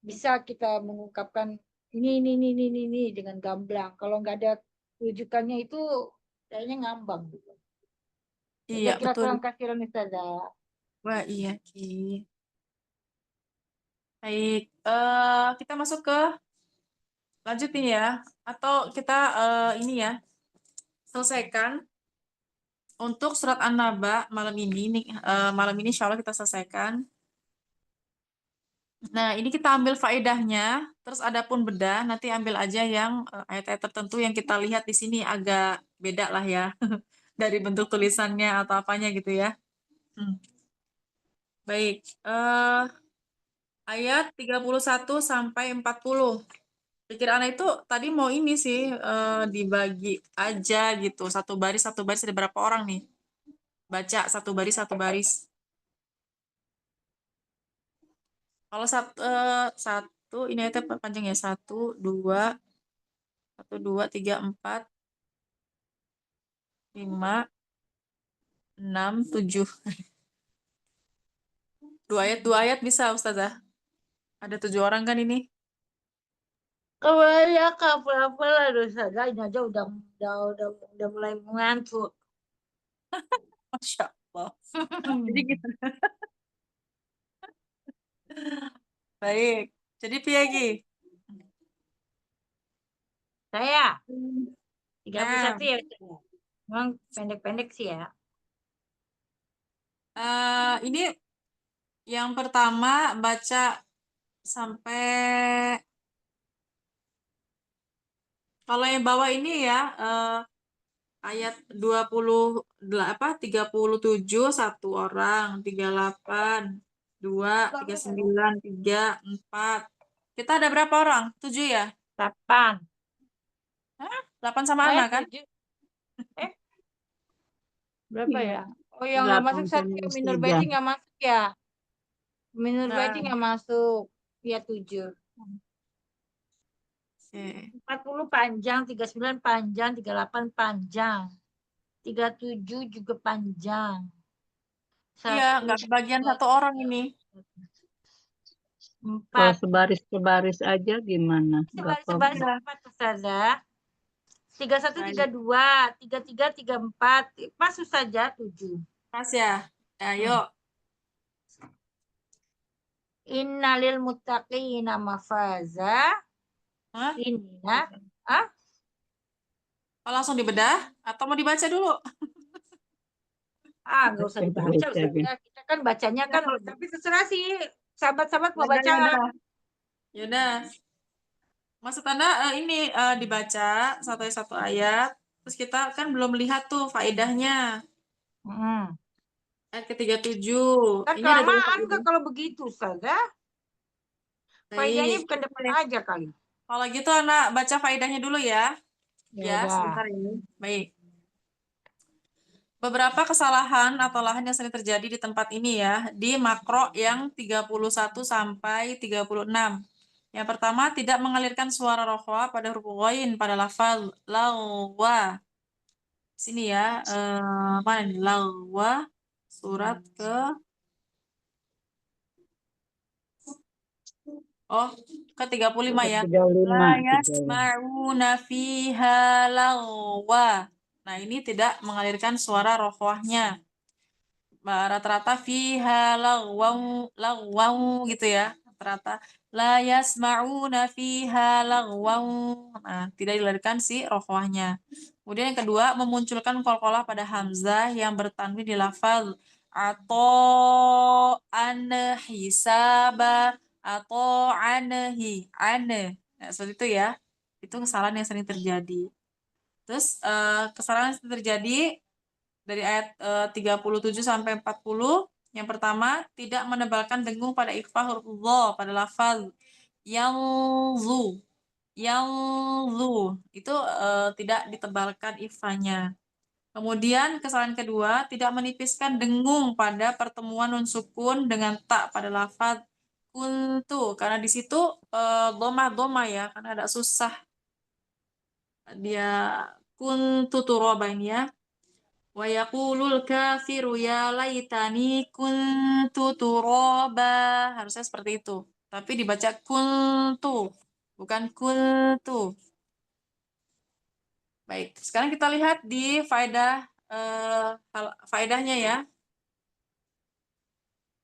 bisa kita mengungkapkan ini dengan gamblang. Kalau nggak ada rujukannya itu kayaknya ngambang gitu. Iya, betul. Jazakallah khairan Ustazah. Wah, iya, Ki. Baik, kita masuk ke lanjutin ya. Atau kita ini ya, selesaikan untuk surat An-Naba malam ini. Malam ini insya Allah kita selesaikan. Nah, ini kita ambil faedahnya, terus adapun bedah, nanti ambil aja yang ayat-ayat tertentu yang kita lihat di sini agak beda lah ya, dari bentuk tulisannya atau apanya gitu ya. Baik, ayat 31 sampai 40. Pikir anak itu tadi mau ini sih, dibagi aja gitu, satu baris ada berapa orang nih? Baca satu baris. Kalau satu, ini ayatnya panjang ya, satu, dua, tiga, empat, 5, 6, 7. Dua ayat bisa, Ustazah. Ada 7 orang kan ini? Kebanyakan apa-apa lah Ustazah. Ini aja udah mulai ngantuk. Masya Allah. Jadi gitu. Baik. Jadi Piagi. Saya Nah, 31 ya. Memang pendek-pendek sih ya. ini yang pertama baca sampai kalau yang bawah ini ya ayat 37 satu orang, 38, 2, 39, 3, 4. Kita ada berapa orang? 7 ya? 8. 8 sama Ana kan? 7. Berapa ya? Oh, yang nggak masuk 8 satu yang minor badi nggak masuk ya? Minor badi Nah, nggak masuk. Ya 7. oke. 40 panjang, 39 panjang, 38 panjang. 37 juga panjang. Iya, nggak kebagian satu orang ini. 4. Kalau sebaris-sebaris aja gimana? Nggak Sebaris-sebaris apa-apa. 4 Ustazah. 31, Baik. 32, 33, 34. Masuk saja 7. Pas ya. Ayo. Innalil muttaqina mafaza. Hah? Inna. Ah? Oh, langsung dibedah atau mau dibaca dulu? Nggak usah dibaca Baca Ustazah. gitu. Kita kan bacanya kan, tapi terserah sih sahabat-sahabat mau baca. Yaudah. Maksud Anda ini dibaca satu ayat, terus kita kan belum lihat tuh faedahnya. Ayat ke-37. Kan Ini ada dua kelamaan faedah. nggak kalau begitu Ustazah? Faedahnya Baik. bukan depan aja kali. Kalau gitu anak baca faedahnya dulu ya. Ya Ya, udah. sebentar ini. Baik. Beberapa kesalahan atau lahan yang sering terjadi di tempat ini ya, di makro yang 31 sampai 36. Yang pertama, tidak mengalirkan suara rokhwa pada huruf ghain pada lafal lawa. Sini ya, mana nih lawa surat ke ke 35 ya. 35. La yasma'una fiha lagwa. Nah, ini tidak mengalirkan suara rokhwahnya. Rata-rata fiha lagwau gitu ya. Rata-rata la yasma'una fiha lagwau. Nah, tidak dilarikan si rokhwahnya. Kemudian yang kedua, memunculkan qalqalah pada hamzah yang bertanwin di lafaz atau an hisaba atau anhi ane. Nah, seperti itu ya. Itu kesalahan yang sering terjadi. Terus kesalahan yang sering terjadi dari ayat 37 sampai 40. Yang pertama, tidak menebalkan dengung pada ikhfa huruf dha pada lafaz yang zu. Yang zu itu tidak ditebalkan ikhfanya. Kemudian kesalahan kedua, tidak menipiskan dengung pada pertemuan nun sukun dengan tak pada lafaz kuntu, karena di situ doma ya, karena ada susah dia kuntu turoban ya. Wa yaqulul kafiru ya laitani kuntu turoba. Harusnya seperti itu. Tapi dibaca kuntu, bukan kuntu. Baik, sekarang kita lihat di faedahnya ya.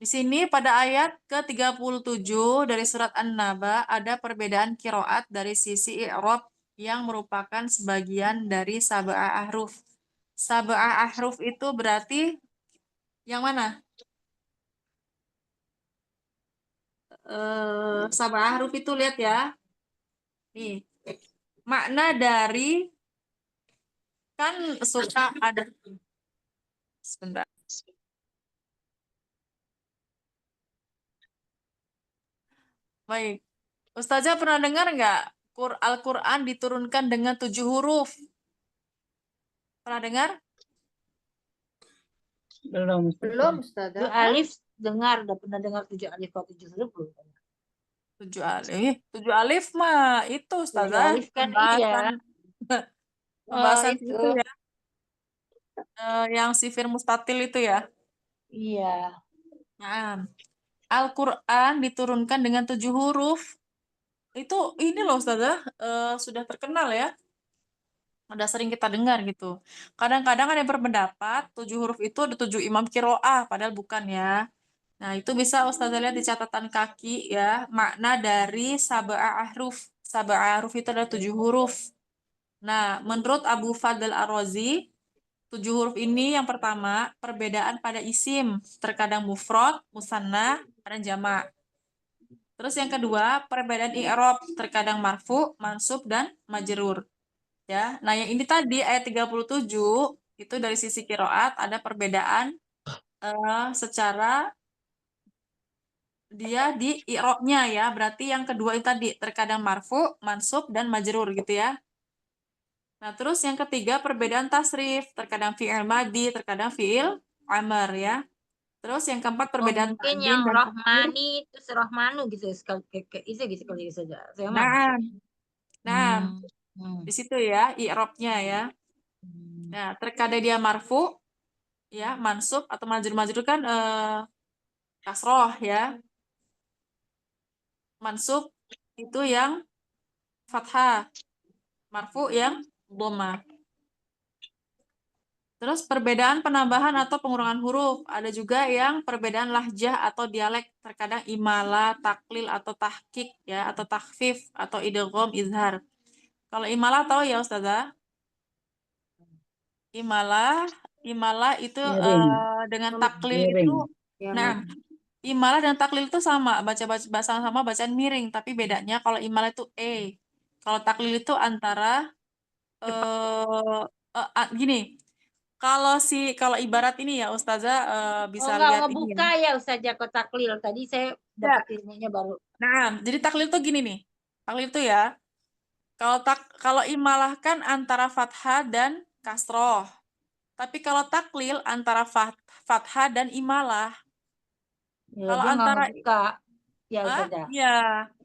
Di sini pada ayat ke-37 dari surat An-Naba ada perbedaan kiroat dari sisi i'rab yang merupakan sebagian dari sab'ah ahruf. Sab'ah ahruf itu berarti yang mana? Sab'ah ahruf itu lihat ya. Nih, makna dari kan suka ada sebentar. Baik. Ustazah pernah dengar nggak Al-Quran diturunkan dengan 7 huruf? Pernah dengar? Belum. Belum, Tujuh Ustazah. alif dengar, udah pernah dengar 7 alif atau 7 huruf belum? 7 alif. 7 alif mah itu 7 Ustazah. alif kan iya. Pembahasan Itu. itu ya. Yang sifir mustatil itu ya. Iya. Nah, Al-Quran diturunkan dengan 7 huruf. Itu ini loh Ustazah, sudah terkenal ya. Udah sering kita dengar gitu. Kadang-kadang ada yang berpendapat 7 huruf itu ada 7 imam kiroah, padahal bukan ya. Nah, itu bisa Ustazah lihat di catatan kaki ya, makna dari sab'ah ahruf. Sab'ah ahruf itu ada 7 huruf. Nah, menurut Abu Fadl Ar-Razi, 7 huruf ini yang pertama, perbedaan pada isim, terkadang mufrad, musanna, dan jamak. Terus yang kedua, perbedaan i'rab, terkadang marfu, mansub, dan majrur. Ya. Nah, yang ini tadi ayat 37 itu dari sisi kiroat ada perbedaan secara dia di i'rabnya ya. Berarti yang kedua itu tadi terkadang marfu, mansub, dan majrur gitu ya. Nah, terus yang ketiga perbedaan tasrif, terkadang fi'il madi, terkadang fi'il Amr ya. Terus yang keempat perbedaan mungkin ta'din yang dan takhir. rohmani terus rohmanu gitu itu gitu kali saja. Saya mana? Nah, nah, Hmm. di situ ya i'rabnya ya. Nah, terkadang dia marfu ya, mansub atau majrur kan kasroh ya. Mansub itu yang fathah, marfu yang dhammah. Terus perbedaan penambahan atau pengurangan huruf. Ada juga yang perbedaan lahjah atau dialek. Terkadang imala, taklil, atau tahkik ya, atau takhfif, atau idgham, izhar. Kalau imala tahu ya Ustazah? Imala itu Miring. dengan taklil Miring. itu, nah, imala dan taklil itu sama, baca sama bacaan miring, tapi bedanya kalau imala itu kalau taklil itu antara gini. Kalau ibarat ini ya Ustazah Oh, bisa nggak lihat ini ya. ngebuka ya Ustazah kotak klil. Tadi saya Ya. dapat ilmunya baru. Nah, jadi taklil tuh gini nih. Taklil tuh ya, kalau imalah kan antara fathah dan kasroh. Tapi kalau taklil antara fathah dan imalah. Ya, Kalau dia nggak antara ngebuka ya Ustazah. iya,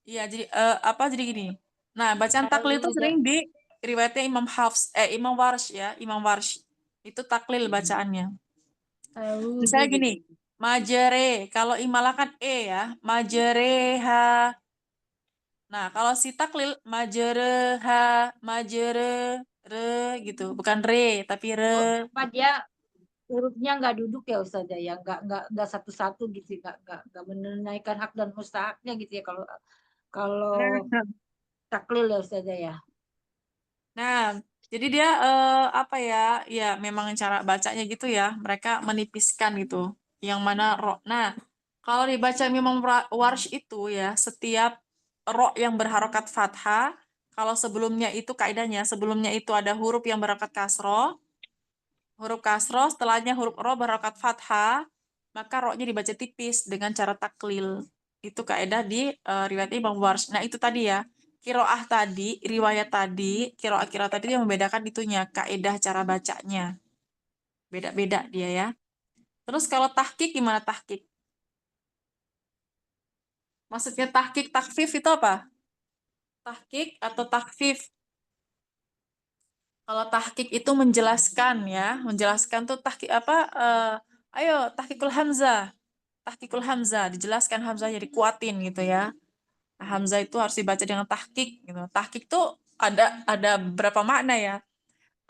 iya jadi jadi gini. Nah, bacaan taklil itu sering di riwayatnya Imam Warsh ya, Imam Warsh. Itu taklil bacaannya. Misalnya gini, majere, kalau imalah kan ya, majereha. Nah, kalau si taklil majereha, re gitu, bukan re tapi re. Apa dia hurufnya nggak duduk ya Ustazah ya, nggak satu-satu gitu, nggak menunaikan hak dan mustahaknya gitu ya kalau kalau Nah, taklil ya Ustazah ya. nah, jadi dia apa ya? Ya memang cara bacanya gitu ya. Mereka menipiskan gitu. Yang mana ro. Nah, kalau dibaca memang warsh itu ya, setiap ro yang berharokat fathah, kalau sebelumnya itu kaidahnya, sebelumnya itu ada huruf yang berharokat huruf kasroh, setelahnya huruf ro berharokat fathah, maka ro-nya dibaca tipis dengan cara taklil. Itu kaidah di riwayat Imam Warsh. Nah, itu tadi ya. Kiroah tadi, riwayat tadi, kiroah tadi yang membedakan itunya, kaidah cara bacanya. Beda-beda dia ya. Terus kalau tahkik gimana tahkik? Maksudnya tahkik, takfif itu apa? Tahkik atau takfif? Kalau tahkik itu menjelaskan ya, menjelaskan tuh tahkik apa? Ayo tahkikul hamzah. Tahkikul hamzah, dijelaskan hamzahnya dikuatin gitu ya. Hamzah itu harus dibaca dengan tahkik gitu. Tahkik tuh ada berapa makna ya?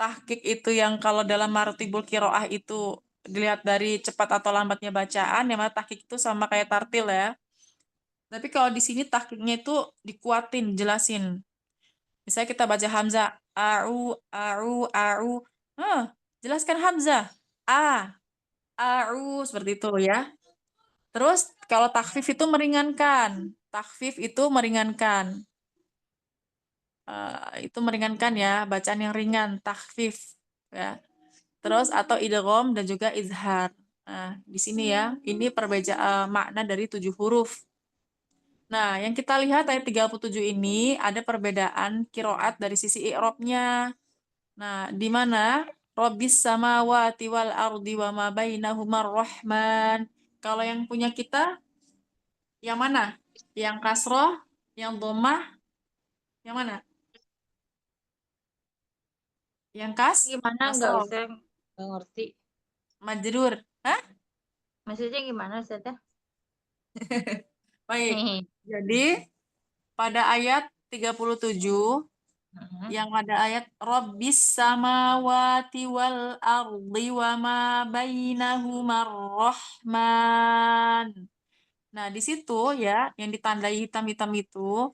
Tahkik itu yang kalau dalam martibul kiroah itu dilihat dari cepat atau lambatnya bacaan, yang mana tahkik itu sama kayak tartil ya. Tapi kalau di sini tahkiknya itu dikuatin, jelasin. Misalnya kita baca hamzah, au, jelaskan hamzah, seperti itu ya. Terus kalau takfif itu meringankan, takfif itu meringankan. Itu meringankan ya, bacaan yang ringan, takhfif ya. Terus atau idgham dan juga izhar. Nah, di sini ya, ini perbedaan makna dari 7 huruf. Nah, yang kita lihat ayat 37 ini ada perbedaan kiroat dari sisi i'rabnya. Nah, di mana Rabbis samawati wal ardi wa ma bainahuma rahman. Kalau yang punya kita yang mana? Yang kasroh, yang dhammah, yang mana? Yang Gimana nggak kasroh, Ustaz? Nggak ngerti. majrur. Hah? Maksudnya gimana Ustazah? Baik. Jadi pada ayat 37 yang ada ayat Rabbis samawati wal ardi wa ma bainahuma rahman. Nah, di situ ya yang ditandai hitam-hitam itu.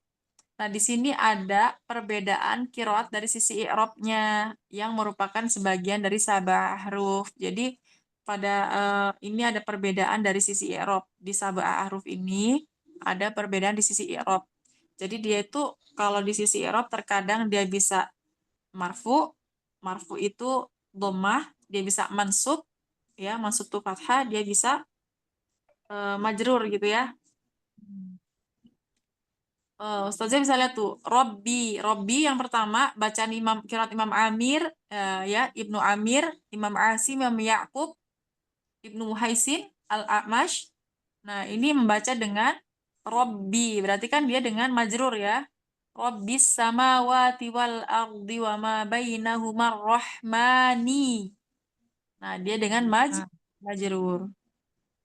Nah, di sini ada perbedaan kiroat dari sisi i'rabnya yang merupakan sebagian dari sabah huruf. Jadi pada ini ada perbedaan dari sisi i'rab. Di sabah huruf ini ada perbedaan di sisi i'rab. Jadi dia itu kalau di sisi i'rab terkadang dia bisa marfu, marfu itu dhammah, dia bisa mansub, ya mansub itu fathah, dia bisa majrur gitu ya. Ustazah bisa lihat tuh, Robbi yang pertama bacaan qiraat Imam Amir, ya Ibnu Amir, Imam Asim, Imam Ya'qub, Ibnu Muhaisin, Al-A'mash. Nah, ini membaca dengan Robbi. Berarti kan dia dengan majrur ya. Rabbis samawati wal ardi wa ma bainahuma rahmani. Nah, dia dengan majrur.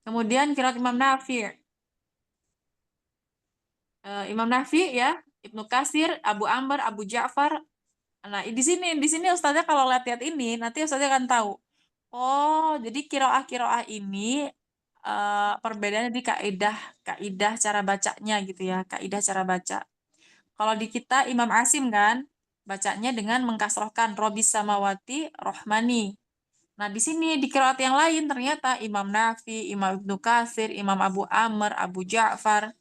Kemudian qiraat Imam Nafi'. Imam Nafi' ya, Ibnu Katsir, Abu Amr, Abu Ja'far. Nah, di sini Ustazah kalau lihat-lihat ini, nanti Ustazah akan tahu. Oh, jadi kiroah ini perbedaannya di kaidah cara bacanya gitu ya, kaidah cara baca. Kalau di kita Imam Asim kan bacanya dengan mengkasrohkan Robis samawati rohmani. Nah, di sini di qiraat yang lain ternyata Imam Nafi, Imam Ibnu Katsir, Imam Abu Amr, Abu Ja'far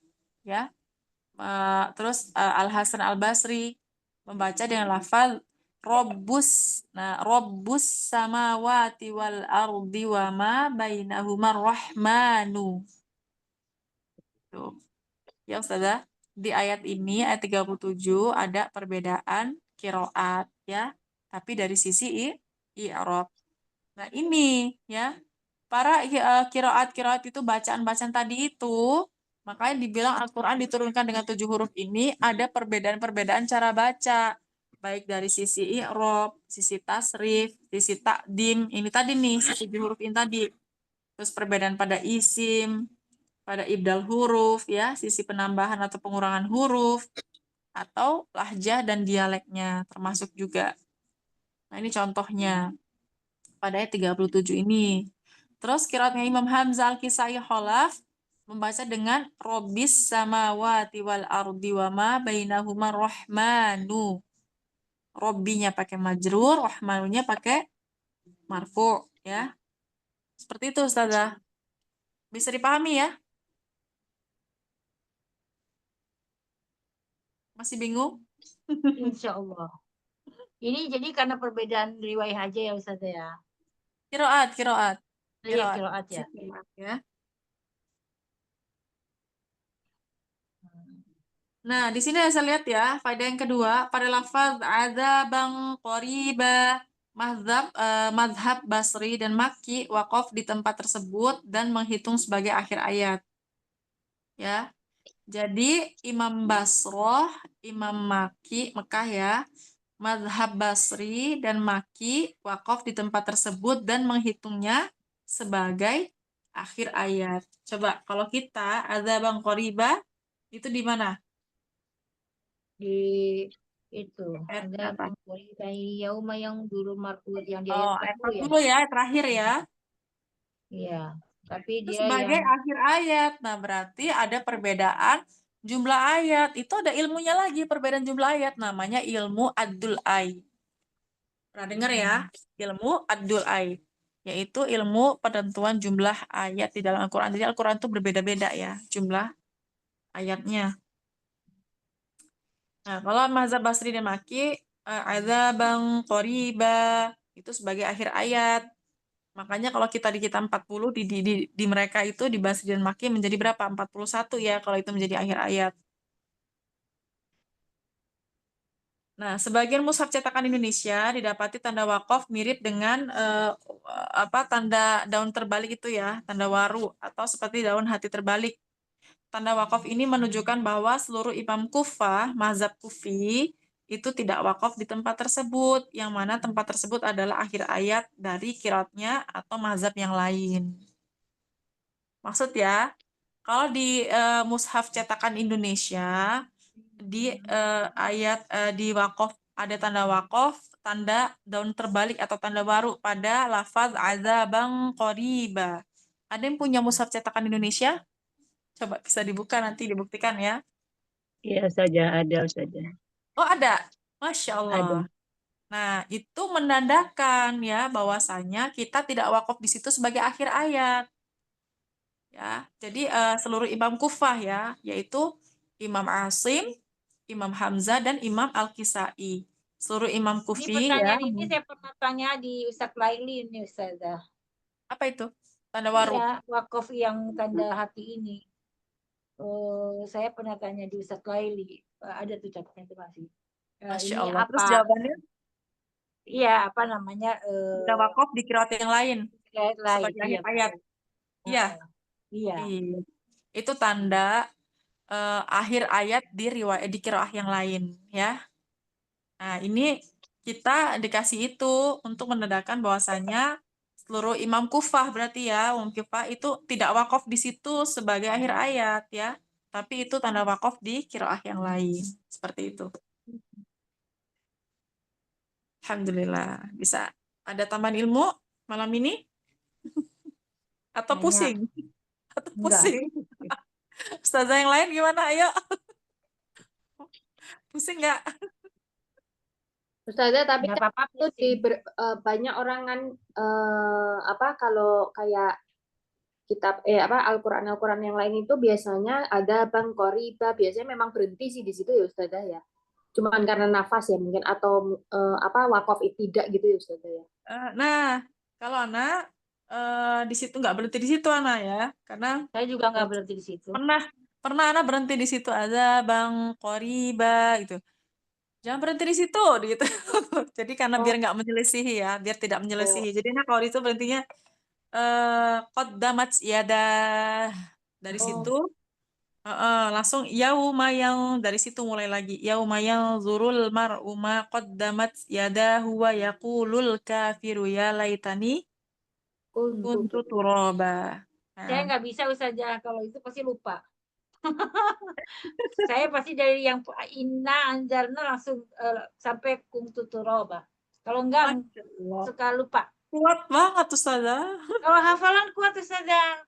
ya. Terus Al-Hasan Al-Basri membaca dengan lafal Robbus. Nah, Robbus samawati wal ardi wa ma bainahuma rahmanu. Tuh. Ya Ustazah, di ayat ini ayat 37 ada perbedaan kiroat ya, tapi dari sisi i'rab. Nah, ini ya, para kiroat itu bacaan-bacaan tadi itu, makanya dibilang Al-Quran diturunkan dengan 7 huruf ini ada perbedaan-perbedaan cara baca, baik dari sisi i'rab, sisi tasrif, sisi takdim, ini tadi nih, sisi 7 huruf ini tadi. Terus perbedaan pada isim, pada ibdal huruf ya, sisi penambahan atau pengurangan huruf, atau lahjah dan dialeknya termasuk juga. Nah, ini contohnya pada ayat 37 ini. Terus qiraatnya Imam Hamzah Al-Kisai Khalaf membaca dengan Robis samawati wal ardi wa ma bainahuma rahmanu. Robbinya pakai majrur, rahmanunya pakai marfu ya. Seperti itu Ustazah. Bisa dipahami ya? Masih bingung? Insya Allah. Ini jadi karena perbedaan riwayat aja ya Ustaz ya. Kiroat. Iya, kiroat ya. Ya. Nah, di sini saya lihat ya, faedah yang kedua, pada lafaz adzabang qoriba, mazhab Basri dan Makki waqaf di tempat tersebut dan menghitung sebagai akhir ayat. Ya. Jadi Imam Basroh, Imam Makki, Mekah ya, mazhab Basri dan Makki waqaf di tempat tersebut dan menghitungnya sebagai akhir ayat. Coba kalau kita adzabang qoriba itu di mana? Di itu Ayat ada berapa? kayak yauma yang dulu marfut yang di Oh, ayat ayat 40 ya. 40 ya, terakhir ya. Iya, tapi Itu dia sebagai yang akhir ayat. Nah, berarti ada perbedaan jumlah ayat. Itu ada ilmunya lagi, perbedaan jumlah ayat. Namanya ilmu Ad-Dul Ai. Pernah dengar ya? Ilmu Ad-Dul Ai. Yaitu ilmu penentuan jumlah ayat di dalam Al-Quran. Jadi Al-Quran itu berbeda-beda ya, jumlah ayatnya. Nah, kalau mazhab Basri dan Maki, azabang qoriba, itu sebagai akhir ayat. Makanya kalau kita di kita 40 di mereka itu di Basri dan Maki menjadi berapa? 41 ya kalau itu menjadi akhir ayat. Nah, sebagian mushaf cetakan Indonesia didapati tanda wakaf mirip dengan tanda daun terbalik itu ya, tanda waru atau seperti daun hati terbalik. Tanda wakaf ini menunjukkan bahwa seluruh imam Kufah, mazhab Kufi, itu tidak wakaf di tempat tersebut, yang mana tempat tersebut adalah akhir ayat dari qiraatnya atau mazhab yang lain. Maksud ya, kalau di mushaf cetakan Indonesia, di di wakaf ada tanda wakaf, tanda daun terbalik atau tanda baru pada lafaz azabang qoriba. Ada yang punya mushaf cetakan Indonesia? Coba bisa dibuka nanti dibuktikan ya. Iya saja, ada saja. Oh ada, Masya Allah. Ada. Nah itu menandakan ya bahwasanya kita tidak wakaf di situ sebagai akhir ayat. Ya, jadi seluruh imam Kufah ya, yaitu Imam Asim, Imam Hamzah dan Imam Al-Kisai. Seluruh imam ini Kufi ya. pertanyaan ini saya pernah tanya di Ustadz Laili ini Ustazah. Apa itu? Tanda waru. Iya, wakaf yang tanda hati ini. Saya pernah tanya di Ustadz Laili. Ada tuh catatannya itu masih. Masya Ini Allah. Terus apa? jawabannya? Iya, apa namanya? Tidak wakaf di qiraat yang lain Ayat lain. sebagai Iya, akhir ayat. betul. Iya, Iya. iya. Itu tanda akhir ayat di riwayat di qiraah yang lain ya. Nah, ini kita dikasih itu untuk menandakan bahwasanya seluruh imam kufah berarti ya, imam kufah itu tidak wakaf di situ sebagai akhir ayat ya, tapi itu tanda wakaf di qiraah yang lain. Seperti itu. Alhamdulillah. Bisa ada tambahan ilmu malam ini atau Banyak. pusing? Atau Enggak. pusing? Ustazah yang lain gimana? Ayo. Pusing nggak? Ustazah, tapi Enggak kan apa-apa itu di pusing. banyak orang kan apa kalau kayak kitab Al-Qur'an yang lain itu biasanya ada bang qoriba, biasanya memang berhenti sih di situ ya Ustazah ya. Cuman karena nafas ya mungkin atau wakaf tidak gitu ya Ustazah ya. Nah, kalau anak di situ nggak berhenti di situ anak ya, karena Saya juga nggak berhenti di situ. pernah pernah anak berhenti di situ ada bang Koriba gitu. Jangan berhenti di situ gitu. Jadi karena biar Oh, nggak menyelisihi ya, biar tidak oh, menyelisihi. Jadi nah kalau itu berhentinya qaddamat yada dari situ oh, langsung yauma yang dari situ mulai lagi yauma yang zurul mar'u ma qaddamat yadahu wa yaqulul kafiru ya laitani kuntu kuntu. turaba. Saya Nah, nggak bisa Ustazah, kalau itu pasti lupa. Saya pasti dari yang inna anjalna langsung sampai kuntu turoba. Kalau enggak Masya Allah. suka lupa. Kuat banget Ustazah. Kalau hafalan kuat Ustazah.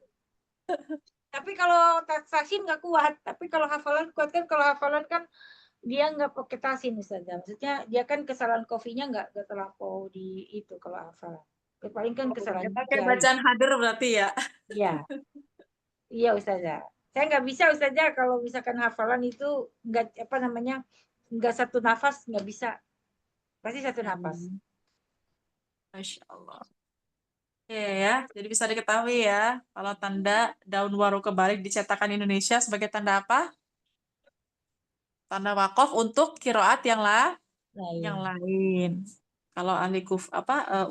Tapi kalau tahsin nggak kuat. Tapi kalau hafalan kuat kan, kalau hafalan kan dia nggak pakai tahsin Ustazah. Maksudnya dia kan kesalahan kofinya nggak terlampau di itu kalau hafalan. Paling kan kesalahan Ya, pakai jari. bacaan hadir berarti ya. Iya, iya Ustazah. Saya nggak bisa Ustazah kalau misalkan hafalan itu nggak apa namanya nggak satu nafas nggak bisa. Pasti satu nafas. Masya Allah. Oke ya, jadi bisa diketahui ya, kalau tanda daun waru kebalik di cetakan Indonesia sebagai tanda apa? Tanda wakaf untuk kiroat yang Lain. lain. Kalau ahli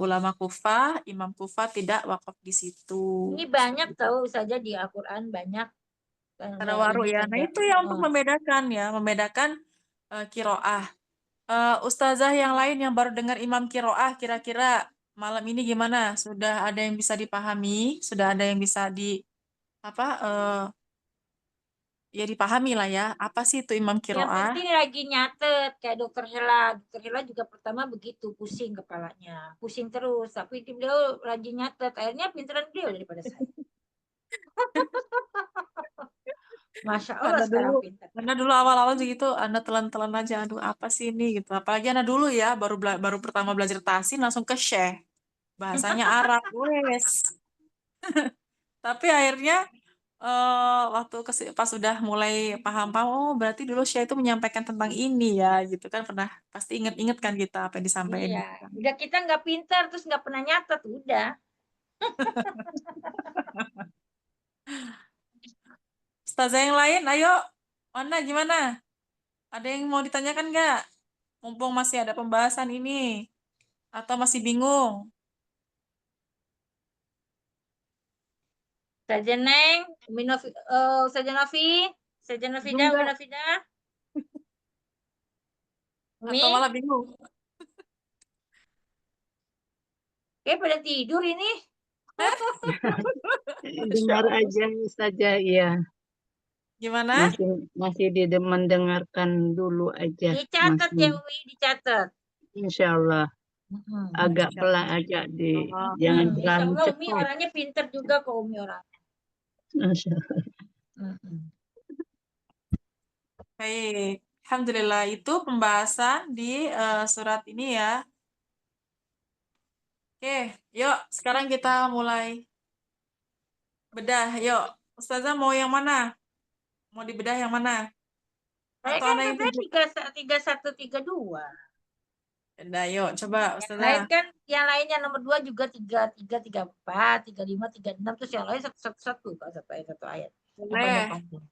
ulama kufah, imam kufah tidak wakaf di situ. Ini banyak tahu saja di Al-Quran banyak Tanda tanda waru ini ya. Nah tanda. itu yang untuk membedakan ya, membedakan kiroah. Ustazah yang lain yang baru dengar imam kiroah, kira-kira malam ini gimana? Sudah ada yang bisa dipahami? Sudah ada yang bisa apa? Ya dipahami lah ya. Apa sih itu imam Yang kiroah? penting lagi nyatet kayak Dokter Hela. Dokter Hela juga pertama begitu pusing kepalanya, pusing terus. Tapi beliau rajin nyatet. Akhirnya pinteran beliau daripada saya. Masya Allah Anda dulu, sekarang pintar. Anda dulu awal-awal gitu, Anda telan-telan aja, aduh apa sih ini gitu. Apalagi Anda dulu ya, baru pertama belajar tasin langsung ke Syekh. Bahasanya Arab, wes. Tapi akhirnya waktu pas udah mulai paham-paham, oh berarti dulu Syekh itu menyampaikan tentang ini ya, gitu kan pernah pasti inget-inget kan kita apa yang disampaikan Iya, gitu kan. udah kita nggak pintar terus nggak pernah nyatet, udah. Ustazah yang lain, ayo, mana gimana? Ada yang mau ditanyakan nggak? Mumpung masih ada pembahasan ini, atau masih bingung? Saja Neng, Saja Novi, Saja Novida, Bingung Umi nggak? Novida, Umi, Atau malah bingung? kayak pada tidur ini. Masya Dengar Allah. aja saja, ya. Gimana? Masih mendengarkan dulu aja, Dicatat ya masih. Umi, dicatat. Insya Allah agak Masya pelan aja Allah. jangan Insya terlalu Allah Umi cepat. orangnya pinter juga kok Umi orang. Masya Allah. Baik. Alhamdulillah itu pembahasan di surat ini ya. Oke, yuk sekarang kita mulai bedah. Yuk, Ustazah mau yang mana? Mau dibedah yang mana? Saya Atau kan ada yang katanya tunjuk? 3132. Bedah, yuk coba Yang lain Ustazah. kan, yang lainnya nomor 2 juga 33, 34, 35, 36, terus yang lain satu satu ayat. Yang Boleh. panjang.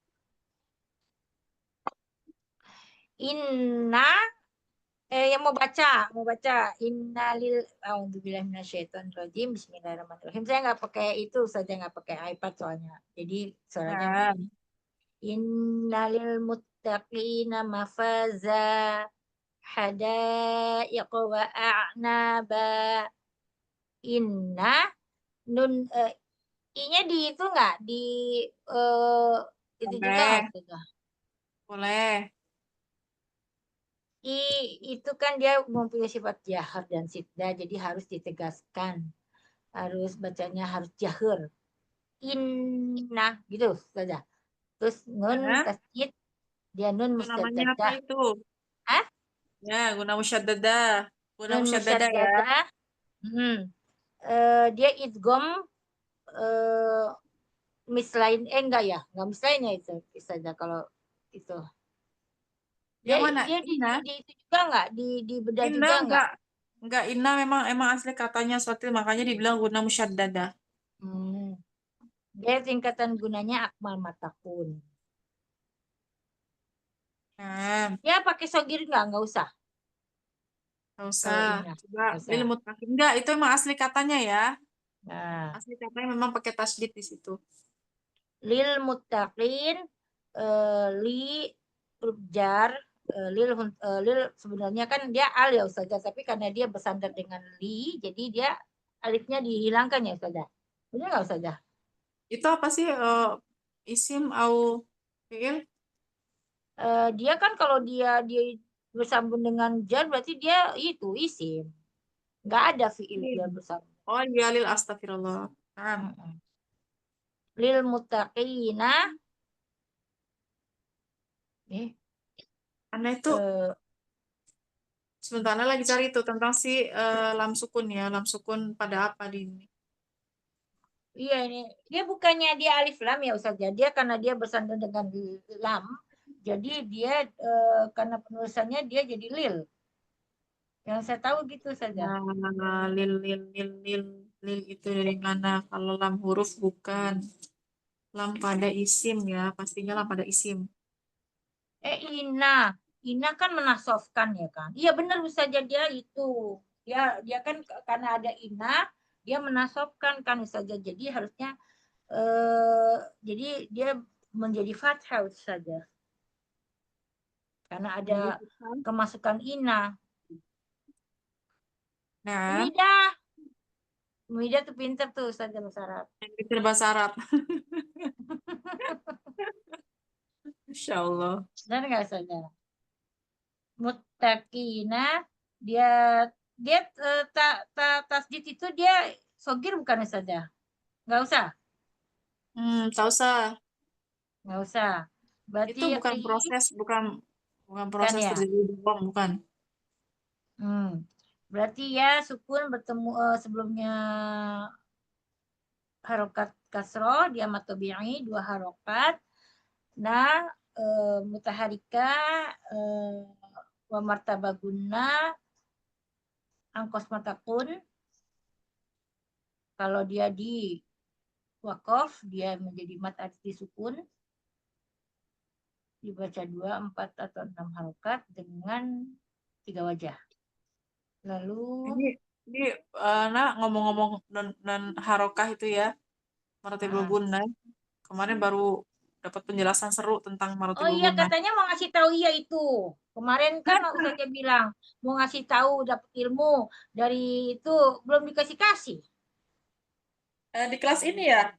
Inna Yang mau baca innalil a'udzubillahi minasyaitonirrajim bismillahirrahmanirrahim. Saya nggak pakai itu saja, nggak pakai iPad soalnya. Jadi suaranya Nah, begini. Innalil muttaqina mafaza hadaiq wa a'naba. Inna nun i-nya di itu nggak di itu juga boleh, nggak sudah. boleh. Itu kan dia mempunyai sifat jahar dan sitda, jadi harus ditegaskan. Harus bacanya harus jahar. Inna gitu saja. Terus nun Nah, tasdid, dia nun itu namanya apa musядdadah. itu? Hah? Ya, guna musyaddadah. Guna Nun musyaddadah ya. musядdadah. Dia idgham mislain enggak ya? Enggak mislain ya itu saja kalau itu. Yang mana? Dia di Inna? itu juga enggak? Di bedah Inna juga enggak? enggak inna memang asli katanya suatu makanya dibilang guna musyaddadah. Dia tingkatan gunanya akmal matakun. Nah, Ya pakai sogir enggak usah. nggak Kalau usah. inna. Coba Nggak usah. lil muttaqin. Enggak, itu emang asli katanya ya. Nah, Asli katanya memang pakai tasydid di situ. lil muttaqin li huruf jar lil sebenarnya kan dia al ya Ustazah, tapi karena dia bersandar dengan li jadi dia alifnya dihilangkan ya Ustazah. Benar nggak Ustazah? Itu apa sih isim au fiil? Dia kan kalau dia bersambung dengan jar berarti dia itu isim. Nggak ada fiil dia bersambung. Oh iya lil astagfirullah. Nah, Lil muttaqina Anda itu sebentar Anda lagi cari itu tentang si lam sukun ya. Lam sukun pada apa di ini? Iya ini dia bukannya dia alif lam ya Ustazah. Dia karena dia bersandar dengan lam, jadi dia karena penulisannya dia jadi lil. Yang saya tahu gitu saja. Lil itu dari mana? Kalau lam huruf bukan. Lam pada isim ya. Pastinya lam pada isim. Ina kan menasofkan ya kan. Iya benar Ustazah dia itu. Dia kan karena ada ina, dia menasofkan kan Ustazah. Jadi harusnya jadi dia menjadi fathah saja. Karena ada kemasukan ina. Nah, Mida tuh pinter tuh Ustazah bahasa Arab. pinter bahasa Arab. Insya Allah. Benar nggak Ustazah? Muttaqina dia tasdid itu dia sogir bukan Ustazah? Nggak usah. Tak usah. Nggak usah. Berarti Itu bukan proses, bukan proses ya. terjadi bom, bukan. Berarti ya sukun bertemu sebelumnya harokat kasroh dia matobi'i 2 harokat. Nah mutaharika wa martabaguna angkos matakun. Kalau dia di wakof dia menjadi mat arti sukun. Dibaca 2, 4 atau 6 harokat dengan 3 wajah. Lalu ini ngomong-ngomong dan harokah itu ya, maratibul gunnah. Kemarin baru dapat penjelasan seru tentang maratibul iya gunnah. katanya mau ngasih tahu iya itu. Kemarin kan Ustazah bilang mau ngasih tahu dapat ilmu dari itu belum dikasih-kasih. Di kelas ini ya?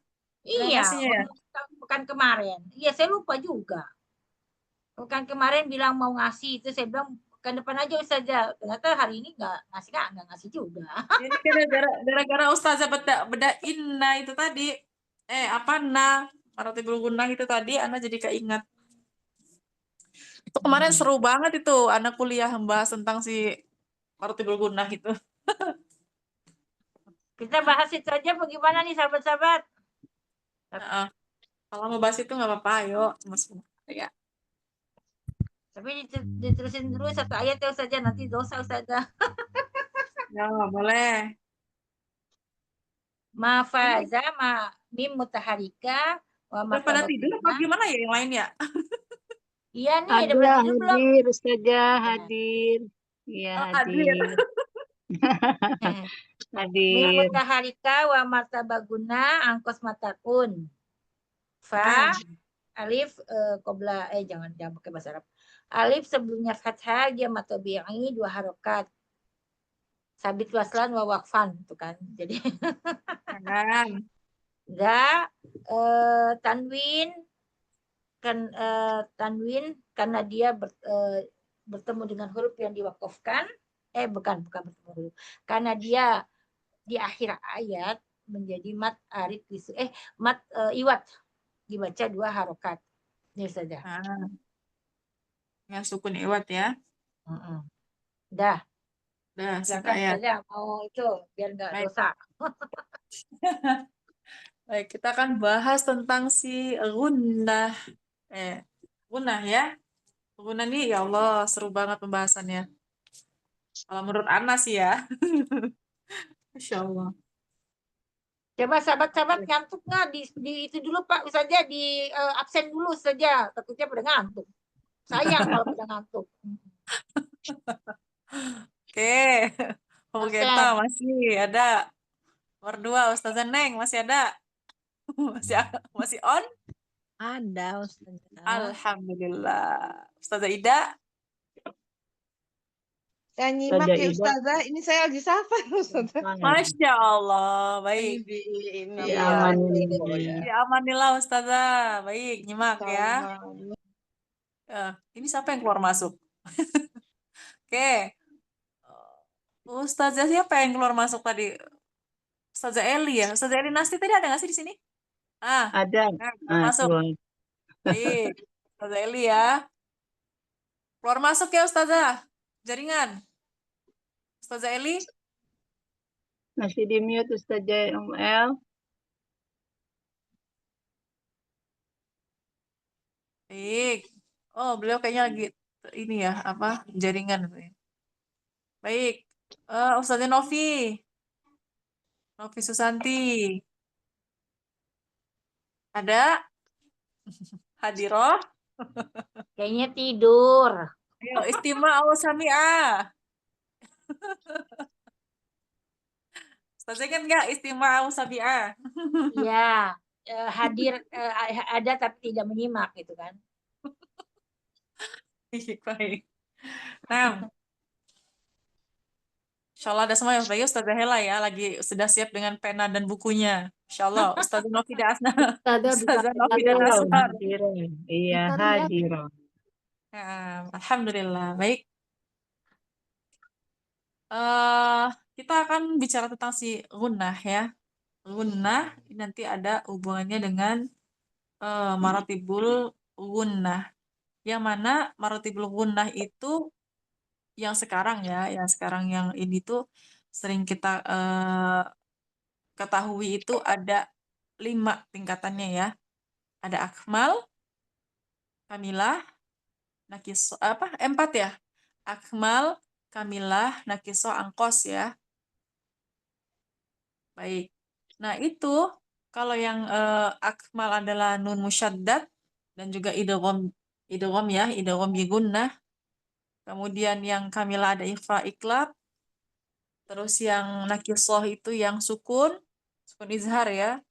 Iya, Ya? pekan kemarin. Iya, saya lupa juga. Pekan kemarin bilang mau ngasih itu saya bilang pekan depan aja Ustazah. Ternyata hari ini nggak ngasih juga. Ini gara-gara Ustazah beda inna itu tadi. Maratibul gunnah itu tadi, Ana jadi keingat. Itu kemarin seru banget itu, anak kuliah membahas tentang si maratibul gunnah itu. Kita bahas itu aja bagaimana nih sahabat-sahabat? Kalau mau bahas itu nggak apa-apa, ayo. Ya. Tapi diterusin dulu satu ayat ya Ustazah, nanti dosa Ustazah. Ya, boleh. Mafaza mim mutaharika wa Udah pada tidur apa gimana ya yang lain ya? Iya nih, udah pada tidur belum? Hadir Ustazah, hadir. Iya, Oh, hadir. hadir. Min Hadir. mutaharika wa martabaguna angkos matakun. Fa Nah, alif qabla jangan pakai bahasa Arab. Alif sebelumnya fathah dia matobi'i 2 harokat. Sabit waslan wa waqfan itu kan. Jadi nah, tanwin kan tanwin karena dia bertemu dengan huruf yang diwakafkan. Bukan bertemu huruf. Karena dia di akhir ayat menjadi mat arid mat iwat dibaca 2 harokat. Ini saja. nah. Yang sukun iwat ya. Dah, Dah, silakan saya. saja mau itu biar nggak Baik. dosa. Baik, kita akan bahas tentang si gunnah. Gunnah ya. Gunnah nih, ya Allah, seru banget pembahasannya. Kalau menurut Ana sih ya. Masya Allah. Coba sahabat-sahabat ngantuk nggak di itu dulu Pak saja di absen dulu saja takutnya pada ngantuk. Sayang kalau pada ngantuk. Oke. Oh, kita Absen. masih ada. Nomor 2, Ustazah Neng masih ada. masih on? Ada Ustazah. Alhamdulillah. Ustazah Ida? Saya nyimak Ustazah ya Ida. Ustazah. Ini saya lagi safar Ustazah. Masya Allah. Baik. Ini Ya, ya. aman. Ya, amanillah Ustazah. Baik, nyimak ya. Sama. Ini siapa yang keluar masuk? Oke. Ustazah siapa yang keluar masuk tadi? Ustazah Eli ya? Ustazah Eli Nasti tadi ada nggak sih di sini? Ada. Keluar masuk. Keluar. Baik. Ustazah Eli ya. Keluar masuk ya Ustazah. Jaringan. Ustazah Eli. Masih di mute Ustazah ML. Baik. Oh, beliau kayaknya lagi ini ya, apa? Jaringan. Baik. Ustazah Novi. Novi Susanti. Ada? Hadiroh? Kayaknya tidur. Ayo, istima'u sami'ah. Ustazah kan enggak istima'u sami'ah. Ya, hadir ada tapi tidak menyimak gitu kan. Baik. Nah, Insya Allah ada semua yang baik. Ustazah Hela ya, lagi sudah siap dengan pena dan bukunya. Insya Allah. Ustazah Novi dan Asna. Ustazah bisa Ustazah Novi dan lihat. Asnar. Hadir. Iya, Bisa lihat. hadir. Alhamdulillah. Baik. Kita akan bicara tentang si gunnah ya. Gunnah nanti ada hubungannya dengan maratibul gunnah. Yang mana maratibul gunnah itu yang sekarang ya, yang ini tuh sering kita ketahui itu ada 5 tingkatannya ya. Ada akmal, kamilah, nakiso, 4 ya. Akmal, kamilah, nakiso, angkos ya. Baik. Nah itu kalau yang akmal adalah nun musyaddad dan juga idgham ya, idgham bi gunnah. Kemudian yang kamilah ada ikhfa iklab. Terus yang nakisoh itu yang sukun izhar ya.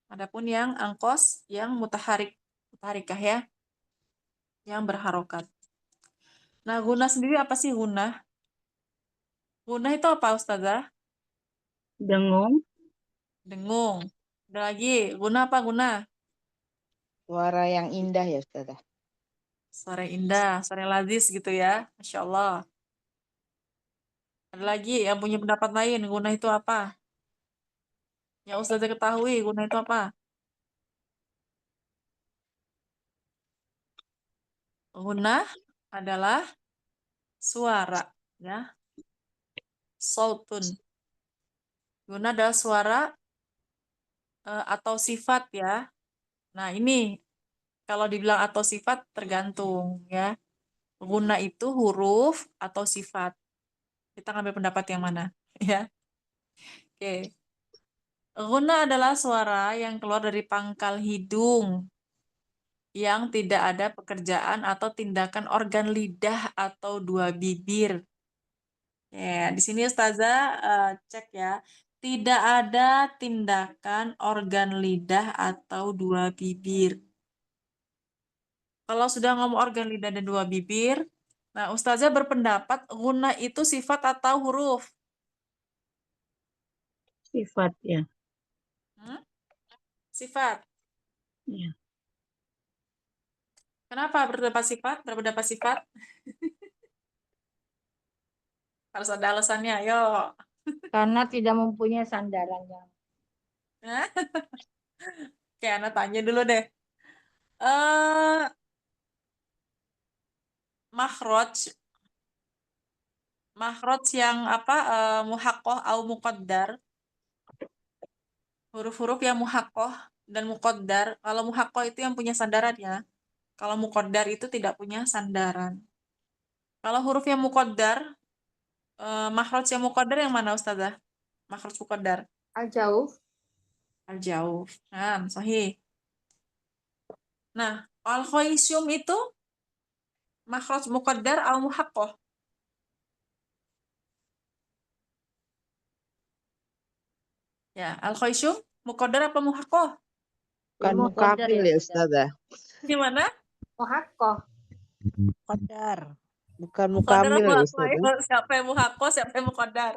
Adapun yang angkos yang mutaharikah ya, yang berharokat. Nah, gunnah sendiri apa sih gunnah? Gunnah itu apa Ustazah? Dengung. Dengung. Ada lagi, gunnah apa gunnah? Suara yang indah ya Ustazah. Suara indah, suara lazis gitu ya. Masya Allah. Ada lagi yang punya pendapat lain, gunnah itu apa? Yang Ustazah ketahui, gunnah itu apa? Gunnah adalah suara ya. Sautun. Gunnah adalah suara atau sifat ya. Nah, ini kalau dibilang atau sifat tergantung ya. Gunnah itu huruf atau sifat. Kita ngambil pendapat yang mana ya. Oke. Gunnah adalah suara yang keluar dari pangkal hidung yang tidak ada pekerjaan atau tindakan organ lidah atau 2 bibir Ya, di sini Ustazah cek ya. Tidak ada tindakan organ lidah atau dua bibir. Kalau sudah ngomong organ lidah dan dua bibir, nah Ustazah berpendapat guna itu sifat atau huruf? Sifat ya. Hmm? Sifat. Ya. Kenapa berpendapat sifat? Berpendapat sifat? Harus ada alasannya, ayo. Karena tidak mempunyai sandarannya. Nah, oke, Ana tanya dulu deh. Eh, makhraj, makhraj yang apa? Muhaqqah atau muqaddar. Huruf-huruf yang muhaqqah dan muqaddar. Kalau muhaqqah itu yang punya sandaran ya. Kalau muqaddar itu tidak punya sandaran. Kalau huruf yang muqaddar, makhraj yang muqaddar yang mana Ustazah? Makhraj muqaddar. Al-jauh. Al-jauh. Nah, sahih. Nah, al-khaisyum itu makhraj muqaddar atau muhaqqah? Ya, al-khaisyum muqaddar apa muhaqqah? Bukan Ilmu qadar mukamil ya Ustazah. Ustazah. Gimana? Muhaqqah. Qadar. Bukan Muqaddar mukamil apa ya muhaqqah? Ustazah. Ayo, siapa yang muhaqqah, siapa yang muqaddar?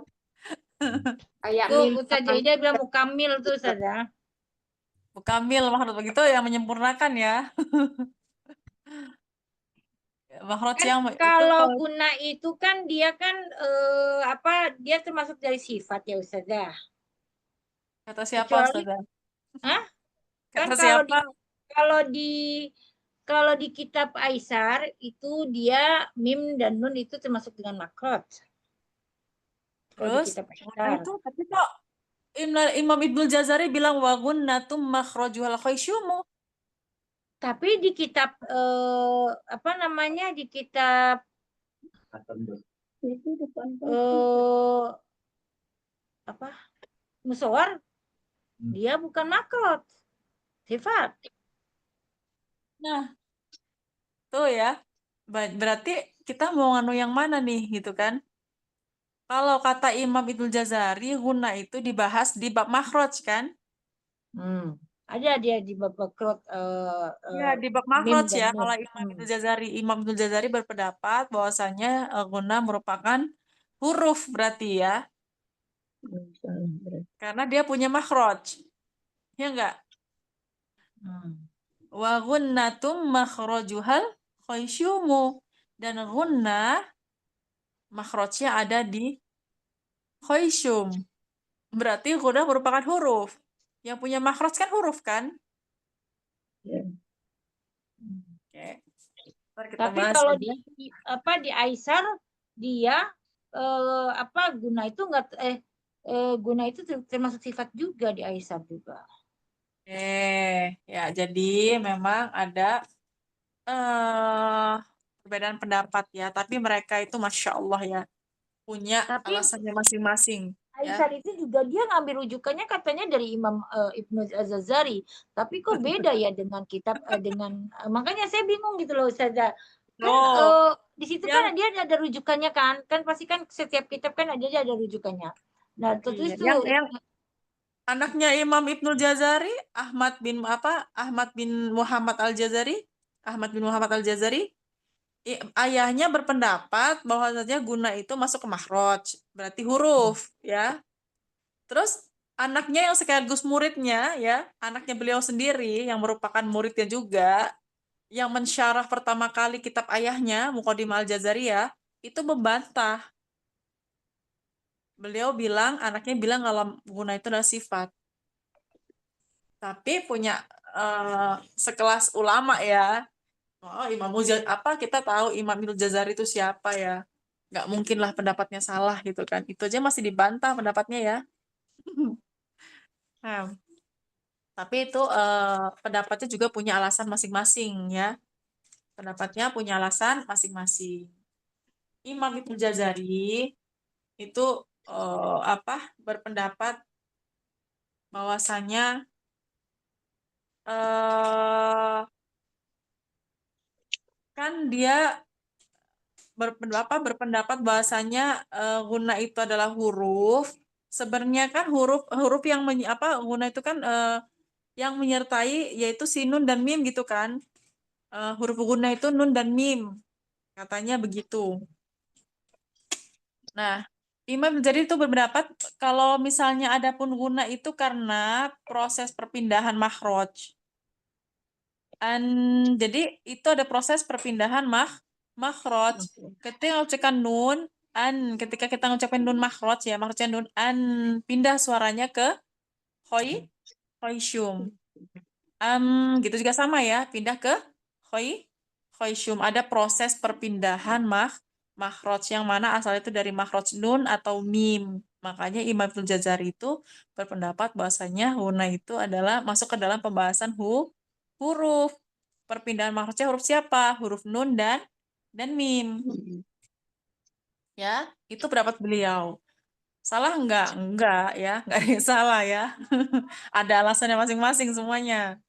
Kayak Tuh mim Ustazah Jaidah bilang mukamil tuh Ustazah. Mukamil makhraj begitu yang menyempurnakan ya. Makhraj Kan yang itu kalau kalau guna itu kan dia kan apa dia termasuk dari sifat ya Ustazah. kata siapa Kecuali Ustazah? Hah? Kan Kata siapa? kalau di kalau di kitab Aisar itu dia mim dan nun itu termasuk dengan makrot. Kalau di Terus kitab mana Aisar. itu? Tapi kok Imam Ibnul Jazari bilang wa gunnatum makhrajuhal khaisyumu. Tapi di kitab apa namanya di kitab Itu depan apa musawar dia bukan makrot sifat. Nah, tuh ya. Berarti kita mau nganu yang mana nih gitu kan? Kalau kata Imam Ibnul Jazari, guna itu dibahas di bab makhraj kan? Ada dia di bab makrot Ya, di bab mim makhraj dan ya. nun. Kalau Imam Ibnul Jazari berpendapat bahwasanya guna merupakan huruf berarti ya, karena dia punya makhraj. Ya enggak? Wa gunnatum makhrajuhal khaisyumu. Dan gunnah makhrajnya ada di khaisyum. Berarti gunnah merupakan huruf. Yang punya makhraj kan huruf kan? Ya. Oke. Ntar kita Tapi bahas kalau aja. di apa di Aisar dia apa guna itu enggak guna itu termasuk sifat juga di Aisar juga. Ya jadi memang ada eh perbedaan pendapat ya, tapi mereka itu Masya Allah ya, punya Tapi alasannya masing-masing ya. Aisar itu juga dia ngambil rujukannya katanya dari Imam Ibnu Az-Zazari. Tapi kok beda ya dengan kitab dengan makanya saya bingung gitu loh Ustazah. Kan Oh, di situ kan yang dia ada rujukannya kan. Kan pasti kan setiap kitab kan ada rujukannya. Nah, terus iya, tuh yang anaknya Imam Ibnul Jazari, Ahmad bin apa? Ahmad bin Muhammad Al-Jazari, Ahmad bin Muhammad Al-Jazari, ayahnya berpendapat bahwa saja guna itu masuk ke makhraj, berarti huruf ya. Terus anaknya yang sekaligus muridnya ya, anaknya beliau sendiri yang merupakan muridnya juga, yang mensyarah pertama kali kitab ayahnya, Muqaddimah Al-Jazariyah, itu membantah. Beliau bilang, anaknya bilang kalau guna itu adalah sifat. Tapi punya sekelas ulama ya. Oh, apa kita tahu Imam Ibnu Jazari itu siapa ya? Nggak mungkin lah pendapatnya salah gitu kan. Itu aja masih dibantah pendapatnya ya. Nah, tapi itu pendapatnya juga punya alasan masing-masing ya. Pendapatnya punya alasan masing-masing. Imam Ibnu Jazari itu apa berpendapat bahwasanya kan dia berpendapat bahasanya guna itu adalah huruf. Sebenarnya kan huruf yang guna itu kan yang menyertai yaitu si nun dan mim gitu kan. Huruf guna itu nun dan mim. Katanya begitu. Nah, Imam jadi itu berpendapat kalau misalnya ada pun guna itu karena proses perpindahan makhraj. Jadi itu ada proses perpindahan makhraj. Ketika mengucapkan nun, ketika kita mengucapkan nun makhraj ya, maksudnya nun pindah suaranya ke khoisyum. Gitu juga sama ya, pindah ke khoisyum. Ada proses perpindahan makhraj yang mana asal itu dari makhraj nun atau mim. Makanya Imam Ibnul Jazari itu berpendapat bahwasanya guna itu adalah masuk ke dalam pembahasan huruf. Perpindahan makhrajnya huruf siapa? Huruf nun dan mim. Ya, itu pendapat beliau. Salah enggak? Enggak ya, enggak ada yang salah ya. Ada alasannya masing-masing semuanya.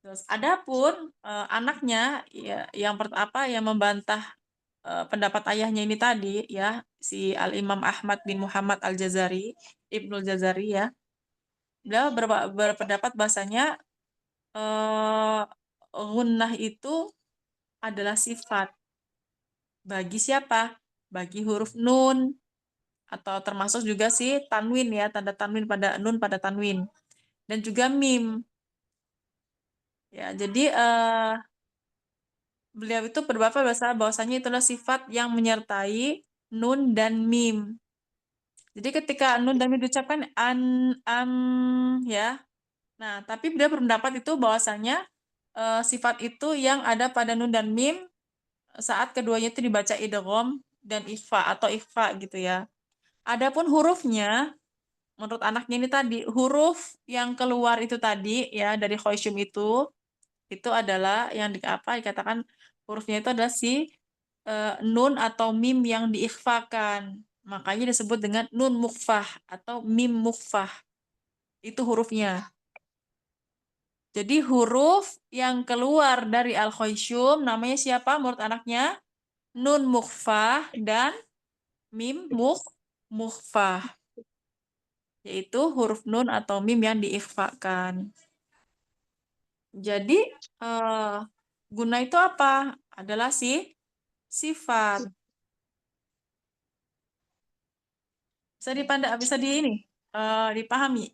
Terus adapun anaknya ya yang yang membantah pendapat ayahnya ini tadi ya, si Al-Imam Ahmad bin Muhammad Al-Jazari, Ibnul Jazari ya. Beliau berpendapat bahasanya gunnah itu adalah sifat bagi siapa? Bagi huruf nun atau termasuk juga si tanwin ya, tanda tanwin pada nun pada tanwin dan juga mim. Ya, jadi beliau itu berpendapat bahwasanya itulah sifat yang menyertai nun dan mim. Jadi ketika nun dan mim diucapkan ya. Nah, tapi beliau berpendapat itu bahwasanya sifat itu yang ada pada nun dan mim saat keduanya itu dibaca idgham dan ikhfa atau ikhfa gitu ya. Adapun hurufnya, menurut anaknya ini tadi, huruf yang keluar itu tadi ya dari khoisyum itu adalah yang dikatakan hurufnya itu adalah si nun atau mim yang diikhfakan. Makanya disebut dengan nun mukhfah atau mim mukhfah. Itu hurufnya. Jadi huruf yang keluar dari al-khoisyum namanya siapa menurut anaknya? Nun mukhfah dan mim mukhfah. Yaitu huruf nun atau mim yang diikhfakan. Jadi guna itu apa? Adalah sifat. Bisa dipahami.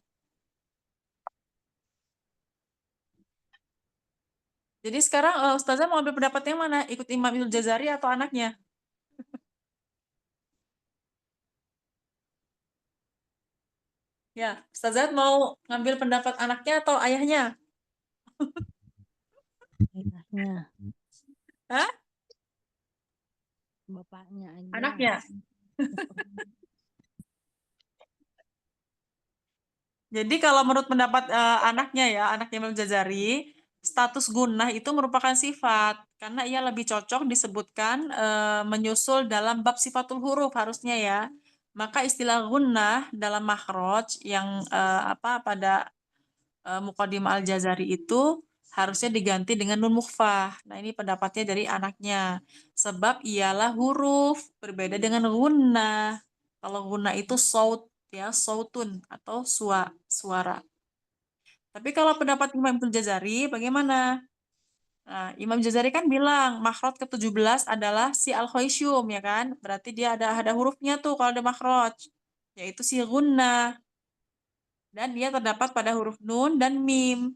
Jadi sekarang Ustazah mau ambil pendapat yang mana? Ikut Imam Ibnul Jazari atau anaknya? Ya, Ustazah mau ngambil pendapat anaknya atau ayahnya? Ayahnya, Hah? bapaknya aja. Anaknya. Jadi kalau menurut pendapat anaknya ya, anaknya Imam Jazari, status gunnah itu merupakan sifat karena ia lebih cocok disebutkan menyusul dalam bab sifatul huruf harusnya ya. Maka istilah gunnah dalam makhraj yang pada Muqaddimah Al-Jazari itu harusnya diganti dengan nun mukhfah. Nah, ini pendapatnya dari anaknya. Sebab ialah huruf berbeda dengan gunnah. Kalau gunnah itu saut ya, sautun atau suara. Tapi kalau pendapat Imam Ibnul Jazari bagaimana? Nah, Imam Jazari kan bilang makhraj ke-17 adalah si al-khoisyum ya kan? Berarti dia ada hurufnya tuh kalau ada makhraj, yaitu si gunnah. Dan dia terdapat pada huruf nun dan mim.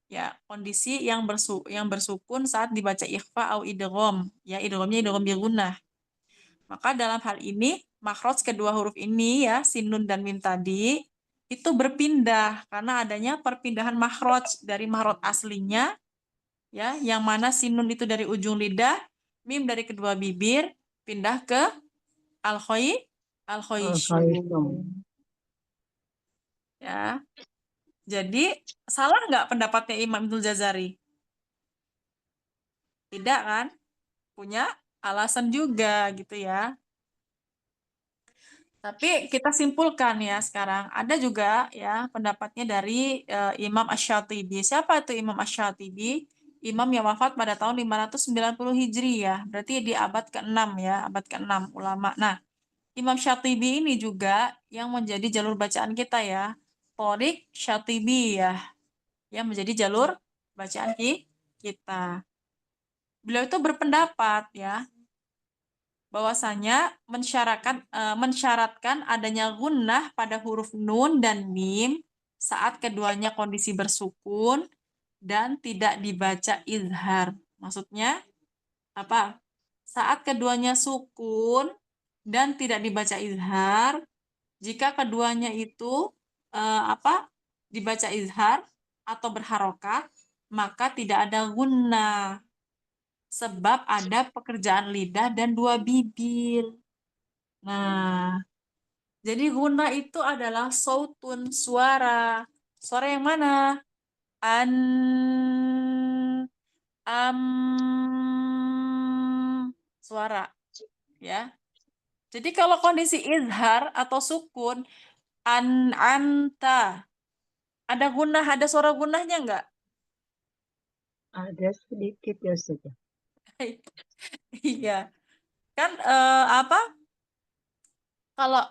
Ya, kondisi yang bersukun saat dibaca ikhfa atau idgham. Ya, idghamnya idgham bi gunnah. Maka dalam hal ini makhraj kedua huruf ini ya, sin nun dan mim tadi itu berpindah karena adanya perpindahan makhraj dari makhraj aslinya ya, yang mana sin nun itu dari ujung lidah, mim dari kedua bibir pindah ke al-khoisyum. Ya. Jadi salah nggak pendapatnya Imam Ibnul Jazari? Tidak kan? Punya alasan juga gitu ya. Tapi kita simpulkan ya sekarang. Ada juga ya pendapatnya dari Imam Asy-Syatibi. Siapa itu Imam Asy-Syatibi? imam yang wafat pada tahun 590 Hijriyah. Berarti di abad ke-6 ya, abad ke-6 ulama. Nah, Imam Syatibi ini juga yang menjadi jalur bacaan kita ya. Thoriq Syatibiyah yang menjadi jalur bacaan kita. Beliau itu berpendapat ya bahwasanya mensyaratkan adanya gunnah pada huruf nun dan mim saat keduanya kondisi bersukun dan tidak dibaca izhar. Maksudnya apa? Saat keduanya sukun dan tidak dibaca izhar, jika keduanya itu dibaca izhar atau berharokat, maka tidak ada gunnah sebab ada pekerjaan lidah dan dua bibir. Nah, jadi guna itu adalah sautun, suara. Suara yang mana? An, am, suara. Ya. Jadi kalau kondisi izhar atau sukun, anta. Ada gunah, ada suara gunahnya enggak? Ada sedikit ya saja. Iya. Kan kalau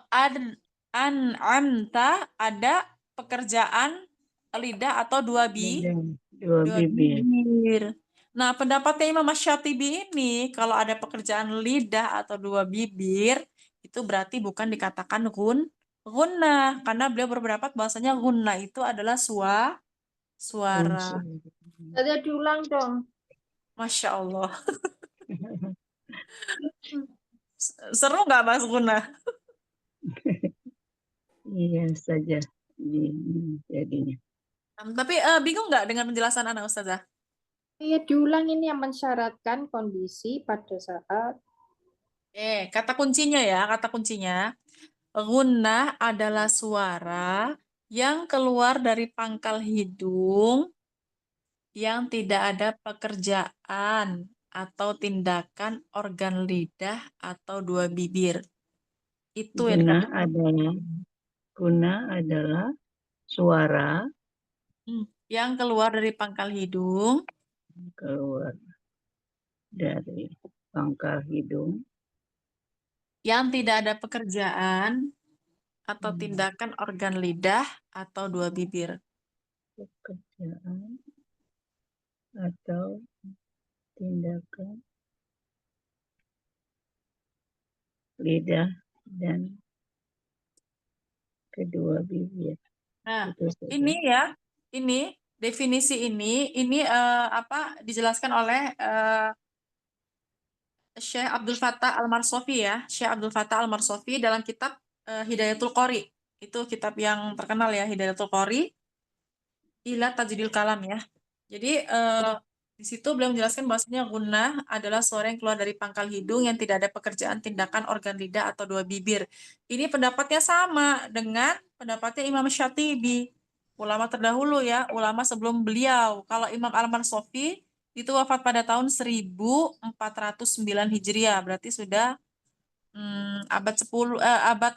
anta ada pekerjaan lidah atau dua Dua bibir. bibir. Nah, pendapatnya Imam Asy-Syatibi ini kalau ada pekerjaan lidah atau dua bibir itu berarti bukan dikatakan gunnah karena beliau berpendapat bahwasanya gunnah itu adalah suara. Ada diulang dong. Masya Allah. Seru nggak Mas Gunnah? Iya saja jadinya. Tapi bingung nggak dengan penjelasan anak Ustazah? Iya, diulang ini yang mensyaratkan kondisi pada saat Kata kuncinya ya, kata kuncinya. Gunnah adalah suara yang keluar dari pangkal hidung yang tidak ada pekerjaan atau tindakan organ lidah atau dua bibir. Itu yang Guna adalah suara yang keluar dari pangkal hidung yang tidak ada pekerjaan atau tindakan organ lidah atau dua bibir. Pekerjaan atau tindakan lidah dan kedua bibir. Nah, ini ya, ini definisi ini dijelaskan oleh Syekh Abdul Fattah Al-Marsofi ya, Syekh Abdul Fattah Al-Marsofi dalam kitab Hidayatul Qori. Itu kitab yang terkenal ya, Hidayatul Qori ila Tajdidil Kalam ya. Jadi di situ beliau menjelaskan bahwasanya gunnah adalah suara yang keluar dari pangkal hidung yang tidak ada pekerjaan tindakan organ lidah atau dua bibir. Ini pendapatnya sama dengan pendapatnya Imam Syatibi, ulama terdahulu ya, ulama sebelum beliau. Kalau Imam Al-Marsofi itu wafat pada tahun 1409 Hijriah, berarti sudah abad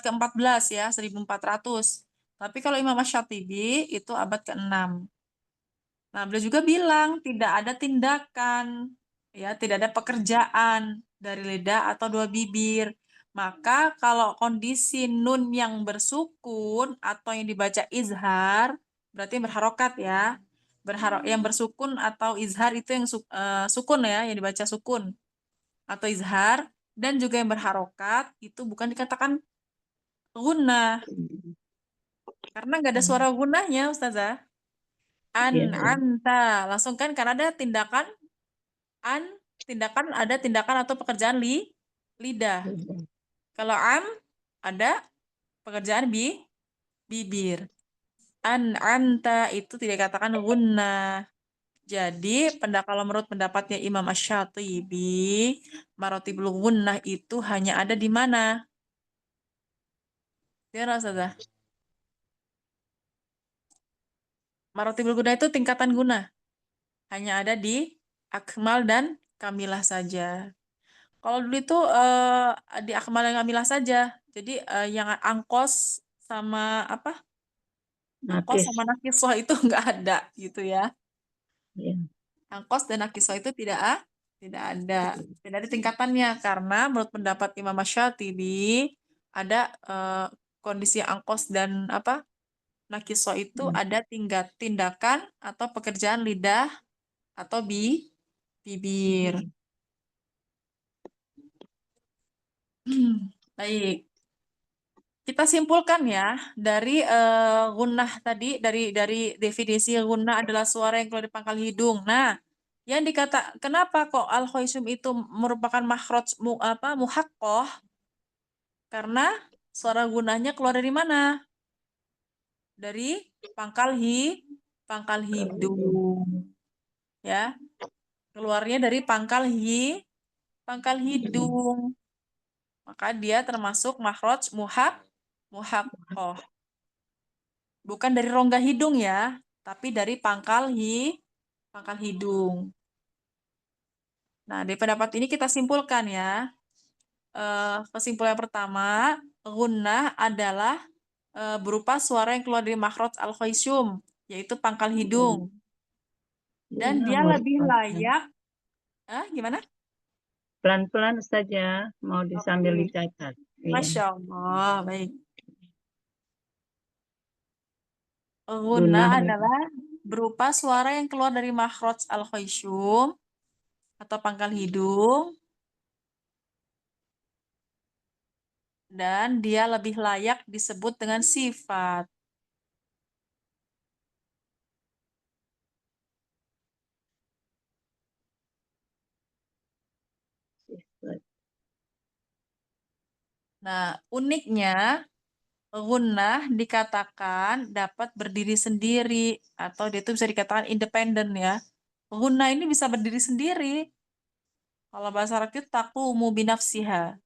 ke-14 ya, 1400. Tapi kalau Imam Asy-Syatibi itu abad ke-6. Nah, beliau juga bilang tidak ada tindakan, ya, tidak ada pekerjaan dari lidah atau dua bibir. Maka kalau kondisi nun yang bersukun atau yang dibaca izhar, berarti berharokat ya. Yang bersukun atau izhar itu yang sukun ya, yang dibaca sukun atau izhar, dan juga yang berharokat itu bukan dikatakan gunnah. Karena nggak ada suara gunnahnya, Ustazah. Anta. Langsung kan karena ada tindakan ada tindakan atau pekerjaan lidah. Kalau ada pekerjaan bibir. Anta itu tidak katakan gunnah. Jadi kalau menurut pendapatnya Imam Asy-Syatibi, marotibul gunnah itu hanya ada di mana? Gimana Ustazah? Marotibul gunnah itu tingkatan guna. Hanya ada di akmal dan kamilah saja. Kalau dulu itu di akmal dan kamilah saja. Jadi yang angkos sama angkos sama nakisoh itu nggak ada gitu ya. Angkos dan nakiso itu tidak ada tingkatannya, karena menurut pendapat Imam Asy-Syatibi ada kondisi angkos dan nakiso itu ada tindakan atau pekerjaan lidah atau bibir. Baik. Kita simpulkan ya dari gunnah tadi, dari definisi gunnah adalah suara yang keluar dari pangkal hidung. Nah, yang kenapa kok al-khaysum itu merupakan makhraj muhaqqoh? Karena suara gunnahnya keluar dari mana? Dari pangkal hidung. Ya. Keluarnya dari pangkal hidung. Maka dia termasuk makhraj muhaqqoh. Bukan dari rongga hidung ya, tapi dari pangkal hidung. Nah, dari pendapat ini kita simpulkan ya. Kesimpulan pertama, gunnah adalah berupa suara yang keluar dari makhraj al-khaysum, yaitu pangkal hidung. Dan dia lebih layak, gimana? Pelan-pelan saja, mau sambil dicatat. Masya Allah, baik. Gunnah adalah berupa suara yang keluar dari makhraj al-khaysum atau pangkal hidung, dan dia lebih layak disebut dengan sifat. Nah, uniknya gunnah dikatakan dapat berdiri sendiri atau dia itu bisa dikatakan independen ya. Gunnah ini bisa berdiri sendiri. Kalau bahasa Arab itu taqumu binafsiha.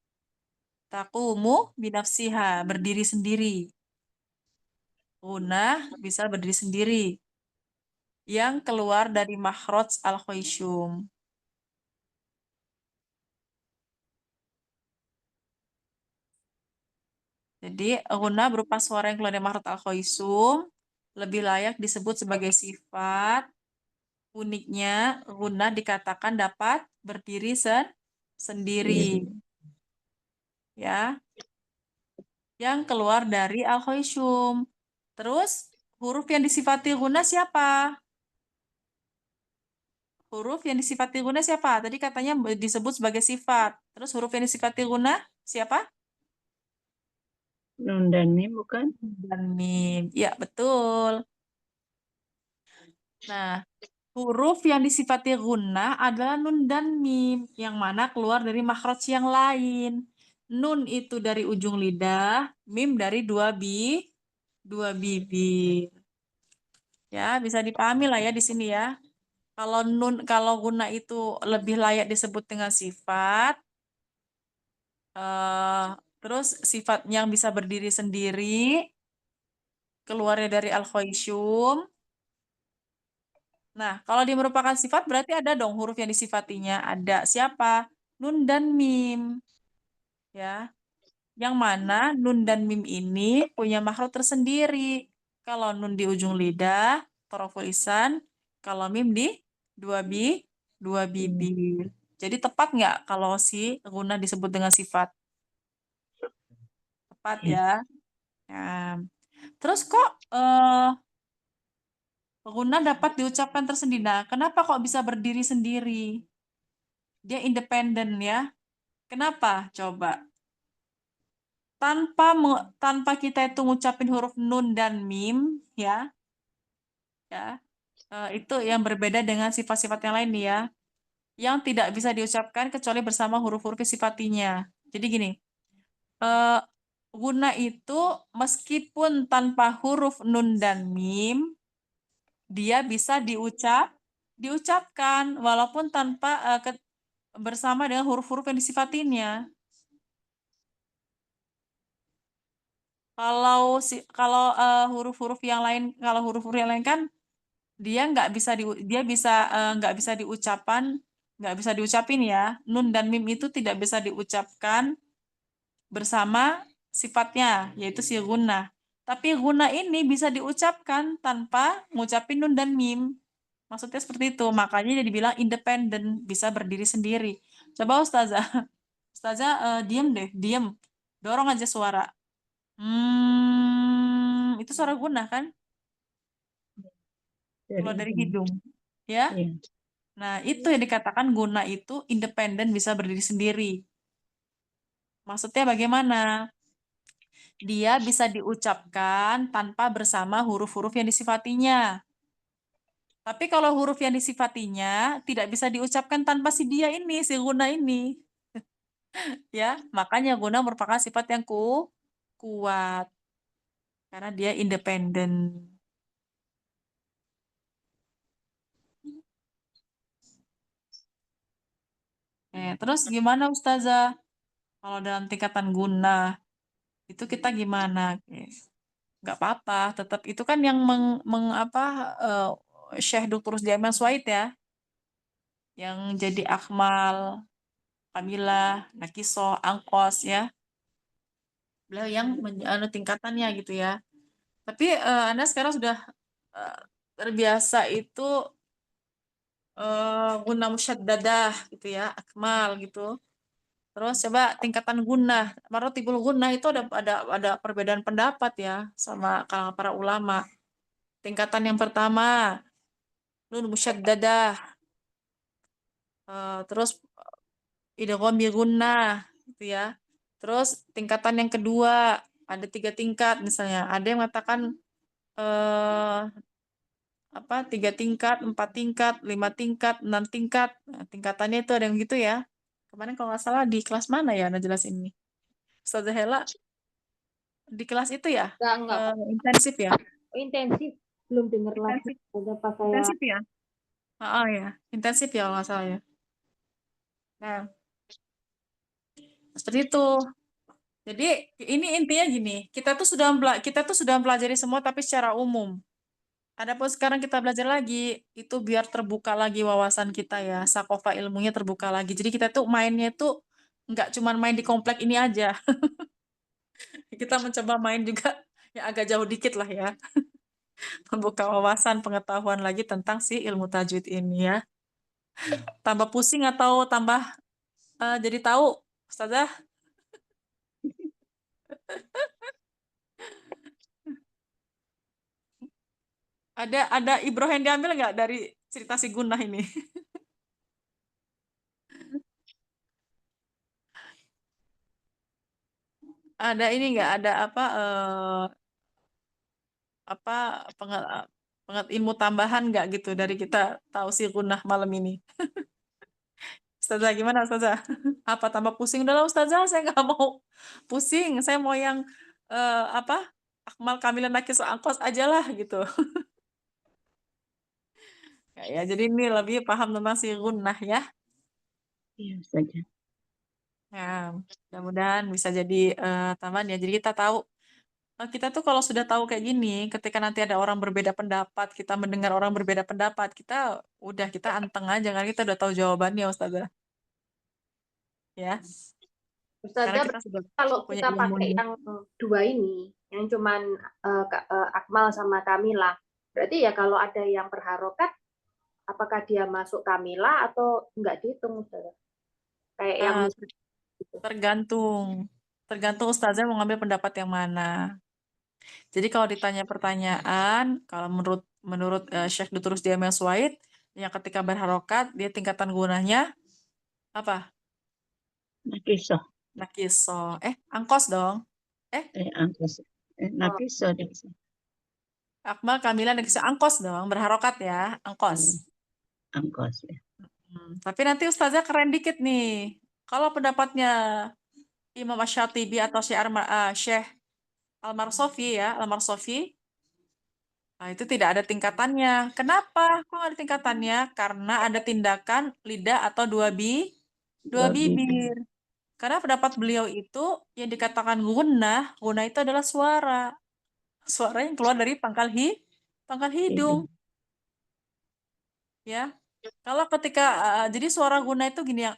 Taqumu binafsiha, berdiri sendiri. Gunnah bisa berdiri sendiri. Yang keluar dari makhraj al-khaysum. Jadi, gunnah berupa suara yang keluar dari makhraj al-khaysum, lebih layak disebut sebagai sifat. Uniknya, gunnah dikatakan dapat berdiri sendiri. Ya. Yang keluar dari al-khaysum. Terus, huruf yang disifati gunnah siapa? Huruf yang disifati gunnah siapa? Tadi katanya disebut sebagai sifat. Terus huruf yang disifati gunnah siapa? Nun dan mim bukan? Dan mim. Ya, betul. Nah, huruf yang disifati gunnah adalah nun dan mim, yang mana keluar dari makhraj yang lain. Nun itu dari ujung lidah, mim dari dua bibir. Ya, bisa dipahami lah ya di sini ya. Kalau gunnah itu lebih layak disebut dengan sifat. Terus sifat yang bisa berdiri sendiri, keluarnya dari al-khaysum. Nah, kalau dia merupakan sifat berarti ada dong huruf yang disifatinya. Ada siapa? Nun dan mim. Ya. Yang mana nun dan mim ini punya makhraj tersendiri. Kalau nun di ujung lidah, taraful lisan. Kalau mim di dua bibir. Jadi tepat nggak kalau si gunnah disebut dengan sifat? Tepat ya. Nah, terus kok gunnah dapat diucapkan tersendiri. Nah, kenapa kok bisa berdiri sendiri? Dia independen ya. Kenapa? Coba. Tanpa kita itu ngucapin huruf nun dan mim ya. Itu yang berbeda dengan sifat-sifat yang lain nih ya. Yang tidak bisa diucapkan kecuali bersama huruf-huruf sifatinya. Jadi gini, gunnah itu meskipun tanpa huruf nun dan mim, dia bisa diucapkan walaupun tanpa bersama dengan huruf-huruf yang disifatinya. Kalau huruf-huruf yang lain, kan dia nggak bisa nggak bisa diucapin ya. Nun dan mim itu tidak bisa diucapkan bersama sifatnya, yaitu si gunnah. Tapi gunnah ini bisa diucapkan tanpa ngucapin nun dan mim. Maksudnya seperti itu. Makanya dia dibilang independen, bisa berdiri sendiri. Coba Ustazah. Ustazah diem deh, diem. Dorong aja suara. Itu suara gunah kan? Keluar dari hidung. Ya. Iya. Nah, itu yang dikatakan guna itu independen, bisa berdiri sendiri. Maksudnya bagaimana? Dia bisa diucapkan tanpa bersama huruf-huruf yang disifatinya. Tapi kalau huruf yang disifatinya tidak bisa diucapkan tanpa si dia ini, si guna ini. Ya, makanya guna merupakan sifat yang kuat karena dia independen. Terus gimana Ustazah? Kalau dalam tingkatan guna itu kita gimana? Nggak apa-apa, tetap itu kan yang Syekh Dr. Jamal Suwaid ya, yang jadi Akmal, Kamilah, Nakiso, Angkos ya. Beliau yang tingkatannya gitu ya. Tapi Anda sekarang sudah eh, terbiasa itu guna musyaddadah gitu ya, akmal gitu. Terus coba tingkatan guna, marotibul guna itu ada perbedaan pendapat ya sama kalangan para ulama. Tingkatan yang pertama nun musyaddadah, terus idgham bi gunnah gitu ya. Terus tingkatan yang kedua ada 3 tingkat misalnya. Ada yang mengatakan 3 tingkat, 4 tingkat, 5 tingkat, 6 tingkat. Nah, tingkatannya itu ada yang gitu ya. Kemarin kalau nggak salah di kelas mana ya Anda jelasin ini? Ustazah Hela di kelas itu ya? Enggak. Intensif ya? Oh, intensif. Belum dengar lagi. Intensif. Udah pas saya Intensif ya? Ya. Intensif ya kalau nggak salah ya. Nah, seperti itu. Jadi ini intinya gini, kita tuh sudah mempelajari semua tapi secara umum. Adapun sekarang kita belajar lagi, itu biar terbuka lagi wawasan kita ya, sakofa ilmunya terbuka lagi. Jadi kita tuh mainnya tuh nggak cuma main di komplek ini aja. Kita mencoba main juga yang agak jauh dikit lah ya. Membuka wawasan pengetahuan lagi tentang si ilmu tajwid ini ya. Tambah pusing atau tambah jadi tahu, Ustazah? Ada ibroh yang diambil nggak dari cerita si Gunah ini? Ada ini nggak ada apa ilmu tambahan nggak gitu dari kita tahu si Gunah malam ini? Ustazah gimana Ustazah? Apa tambah pusing? Udah lah Ustazah, saya nggak mau pusing. Saya mau yang apa? Akmal Kamilan Nakis Angkos aja lah gitu. Ya, jadi ini lebih paham tentang si Gunah ya. Iya saja. Ya, mudah-mudahan bisa jadi tambahan ya. Jadi kita tuh kalau sudah tahu kayak gini, ketika nanti ada orang berbeda pendapat, kita mendengar orang berbeda pendapat, kita anteng aja kan kita udah tahu jawabannya Ustazah. Ya, karena Ustazah, kita sudah kalau punya kita pakai ilmunya. yang dua ini, yang cuman Akmal sama Kamila, berarti ya kalau ada yang berharokat, apakah dia masuk Kamila atau enggak dihitung, Ustazah? Kayak yang Ah, tergantung Ustazah mau ngambil pendapat yang mana. Jadi kalau ditanya pertanyaan, kalau menurut Syekh Dr. Jamal Suwaid, yang ketika berharokat dia tingkatan gunanya apa? Nakiso. Nakiso. Angkos dong. Angkos. Nakiso deh. Akmal Kamila Nakiso angkos dong, berharokat ya, angkos. Angkos ya. Tapi nanti Ustazah keren dikit nih. Kalau pendapatnya Imam Ash-Shatibi atau Syekh Al-Marsofi ya, Al-Marsofi, nah, itu tidak ada tingkatannya. Kenapa? Kok nggak ada tingkatannya? Karena ada tindakan lidah atau dua bibir. Karena pendapat beliau itu yang dikatakan guna itu adalah suara. Suara yang keluar dari pangkal hidung. Ya. Kalau ketika jadi suara guna itu gini yang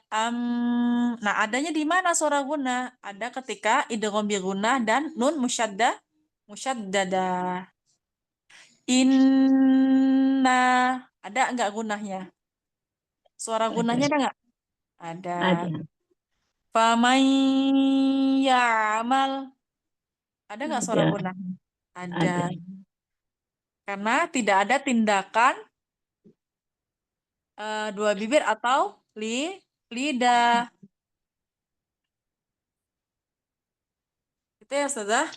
nah adanya di mana suara guna? Ada ketika idgham bi gunnah dan nun musyaddada. Inna Ada nggak gunahnya? Suara gunahnya ada nggak? Ada. Ada. Faman ya'mal. Ada nggak suara Ada. gunahnya? Ada. Ada. Karena tidak ada tindakan dua bibir atau lidah. Itu ya Ustazah.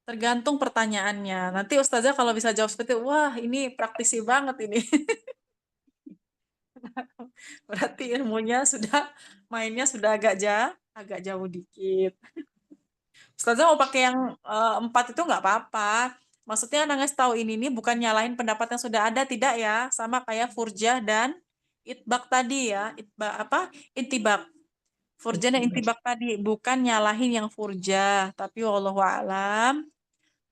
Tergantung pertanyaannya. Nanti Ustazah kalau bisa jawab seperti itu, wah ini praktisi banget ini. Berarti ilmunya sudah, mainnya sudah agak jauh dikit. Ustazah mau pakai yang 4 itu nggak apa-apa. Maksudnya Anda ngasih tahu ini bukan nyalahin pendapat yang sudah ada, tidak ya. Sama kayak furjah dan itbak tadi ya. Itbak apa? Intibak. Furjah dan intibak tadi bukan nyalahin yang furjah, tapi wallahu alam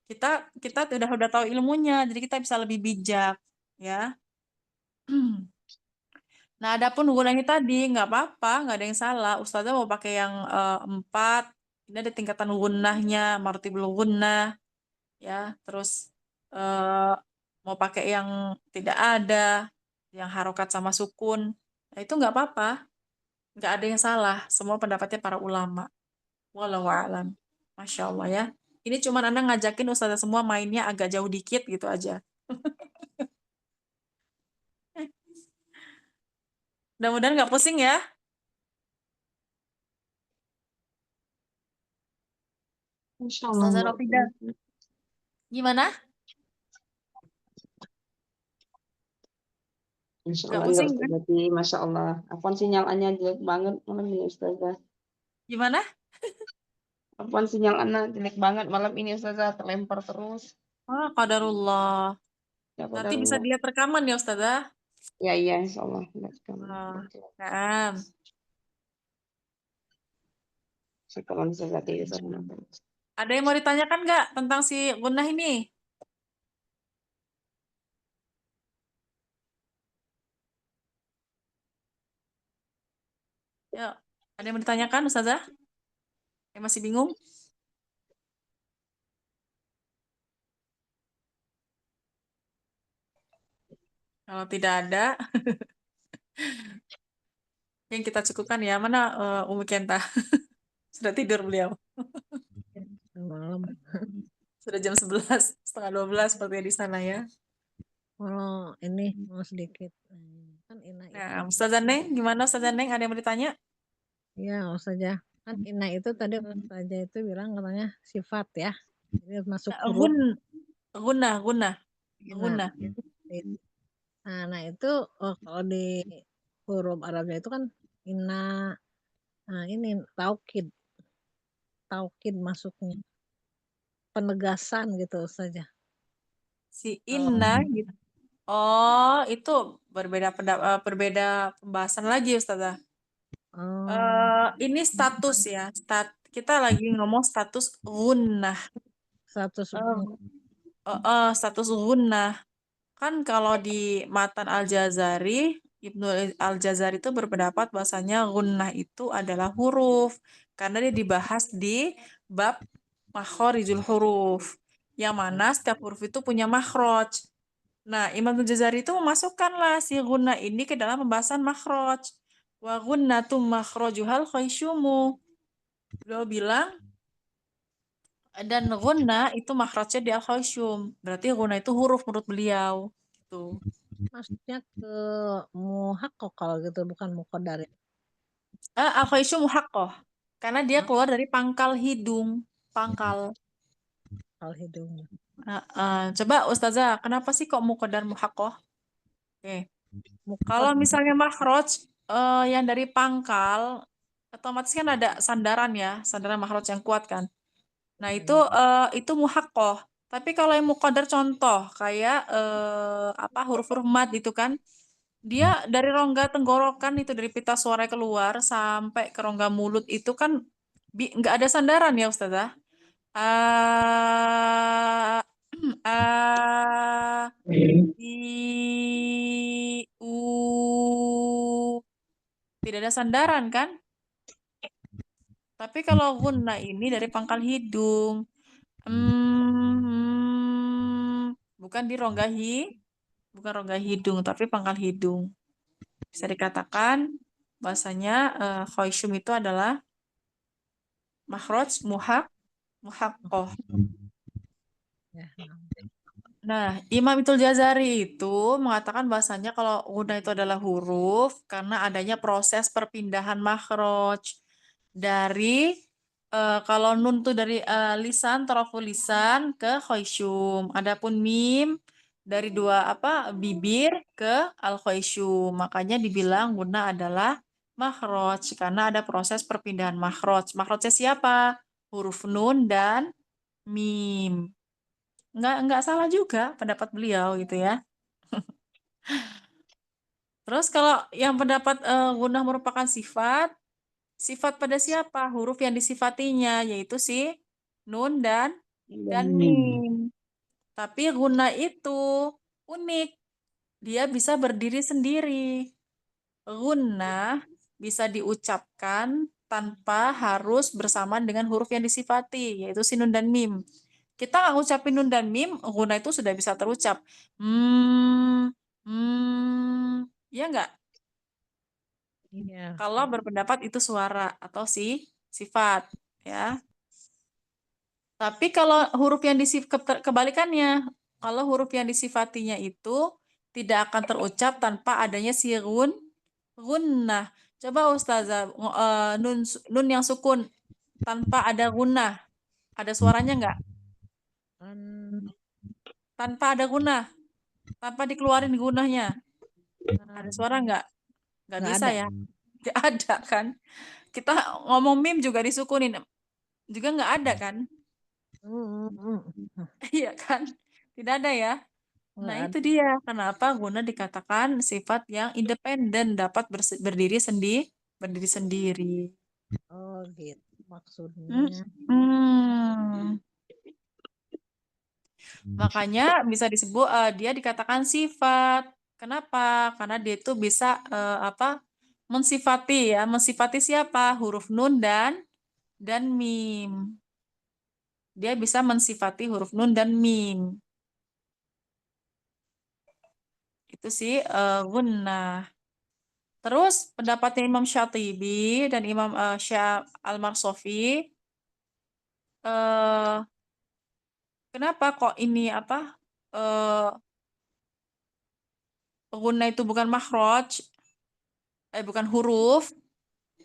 kita udah tahu ilmunya, jadi kita bisa lebih bijak ya. Nah, adapun gunanya tadi nggak apa-apa, nggak ada yang salah. Ustazah mau pakai yang 4, ini ada tingkatan gunahnya, martibul gunnah, ya. Terus eh, mau pakai yang tidak ada, yang harokat sama sukun, nah, itu nggak apa-apa, nggak ada yang salah. Semua pendapatnya para ulama. Wallahu a'lam. Masya Allah ya. Ini cuman Anda ngajakin Ustazah semua mainnya agak jauh dikit gitu aja. Mudah-mudahan nggak pusing ya. Insya Allah Ustazah nggak. Rofida, gimana? Insya Nggak Allah ya pusing kan? Ustazah. Masya Allah. Apaan sinyalnya jelek banget malam ini Ustazah. Gimana? Apaan sinyal anak jelek banget malam ini Ustazah. Terlempar terus. Oh, qadarullah. Ya Nanti bisa qadarullah. dilihat rekaman ya Ustazah. Ya iya Insya Allah. Oh, nah. Sekarang Ustazah tidak. Ada yang mau ditanyakan nggak tentang si Gunnah ini? Ya, ada yang mau ditanyakan Ustazah? Yang masih bingung? Kalau tidak ada, yang kita cukupkan ya. Mana Umi Kenta? Sudah tidur beliau. Malam. Sudah jam 11, setengah 12 seperti di sana ya. Kalau ini mau sedikit. Kan Ina itu. Nah, Ustazah Neng, gimana Ustazah Neng? Ada yang mau ditanya? Ya, saja. Kan Ina itu tadi saja itu bilang katanya sifat ya. Jadi masuk huruf Gunnah. Ina. Nah itu kalau di huruf Arabnya itu kan Ina. Nah ini taukid masuknya. Penegasan gitu saja. Si Inna gitu. Oh, itu berbeda pembahasan lagi Ustazah. Ini status ya. Kita lagi ngomong status gunnah. Status Status gunnah. Kan kalau di Matan Al-Jazari, Ibnu Al-Jazari itu berpendapat bahwasanya gunnah itu adalah huruf. Karena dia dibahas di bab makhorijul huruf. Yang mana setiap huruf itu punya makhroj. Nah, Imam Al-Jazari itu memasukkanlah si gunnah ini ke dalam pembahasan makhroj. Wa gunnatu makhrojuhal khaysyumu. Beliau bilang, dan gunnah itu makhrajnya di al-khaysyum. Berarti gunnah itu huruf menurut beliau. Gitu. maksudnya ke muhakkok kalau gitu bukan muqaddar. Al-khaysyum muhaqqoh. Karena dia keluar dari pangkal hidung. Pangkal. Kalau hidung. Coba Ustazah, kenapa sih kok muqaddar muhaqqoh? Oke. Kalau misalnya makhraj yang dari pangkal, otomatis kan ada sandaran ya, sandaran makhraj yang kuat kan. Nah, itu muhaqqoh. Tapi kalau yang muqaddar contoh kayak apa huruf-huruf mad itu kan, dia dari rongga tenggorokan itu dari pita suara keluar sampai ke rongga mulut itu kan nggak ada sandaran ya Ustazah. A a I U tidak ada sandaran kan? Tapi kalau gunna ini dari pangkal hidung. Bukan di rongga bukan rongga hidung, tapi pangkal hidung. Bisa dikatakan bahasanya khoisyum itu adalah makhraj muhaqqoh. Ya. Nah, Imam Ibnul Jazari itu mengatakan bahasanya kalau gunah itu adalah huruf karena adanya proses perpindahan makhraj dari kalau nun itu dari lisan, taraful lisan ke khoisyum. Adapun mim dari dua bibir ke al khoisyum. Makanya dibilang gunah adalah makhraj karena ada proses perpindahan makhraj. Makhrajnya siapa? Huruf nun dan mim. Nggak salah juga pendapat beliau gitu ya. Terus kalau yang pendapat gunah merupakan sifat pada siapa? Huruf yang disifatinya yaitu si nun dan mim. Tapi gunah itu unik. Dia bisa berdiri sendiri. Gunah bisa diucapkan tanpa harus bersamaan dengan huruf yang disifati, yaitu si nun dan mim. Kita nggak ngucapin nun dan mim, gunah itu sudah bisa terucap. Ya nggak? Iya. Kalau berpendapat itu suara atau sifat, ya. Tapi kalau huruf yang kebalikannya, kalau huruf yang disifatinya itu tidak akan terucap tanpa adanya si gunnah. Coba Ustazah, nun yang sukun tanpa ada gunnah, ada suaranya nggak? Kan Tanpa ada gunnah, tanpa dikeluarin gunnahnya, ada suara nggak? Nggak nggak bisa ada. ya, nggak ada kan? Kita ngomong mim juga disukunin, juga nggak ada kan? Iya kan? Tidak ada ya. Nggak Nah, ada. itu dia. Kenapa guna dikatakan sifat yang independen dapat berdiri sendiri. Oh gitu maksudnya. Makanya bisa disebut dia dikatakan sifat. Kenapa? Karena dia itu bisa mensifati ya. Mensifati siapa? Huruf nun dan mim. Dia bisa mensifati huruf nun dan mim. Itu sih gunnah. Terus pendapatnya Imam Syatibi dan Imam Syah Al-Marsofi, kenapa kok ini gunnah itu bukan makhraj, bukan huruf,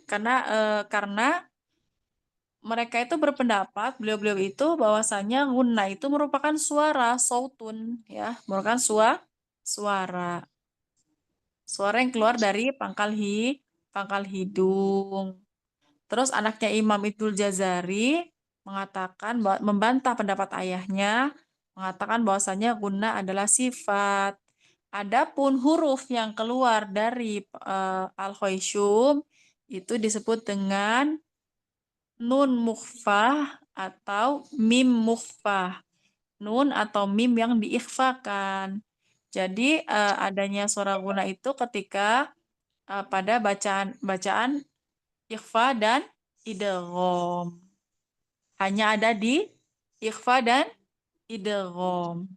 karena mereka itu berpendapat beliau-beliau itu bahwasanya gunnah itu merupakan suara sautun ya, merupakan suara yang keluar dari pangkal hidung. Terus anaknya Imam Ibnul Jazari mengatakan membantah pendapat ayahnya, mengatakan bahwasanya guna adalah sifat. Adapun huruf yang keluar dari al-khoisyum itu disebut dengan nun mukhfah atau mim mukhfah. Nun atau mim yang diikhfakan. Jadi adanya suara guna itu ketika pada bacaan ikhfa dan idgham. Hanya ada di ikhfa dan idgham.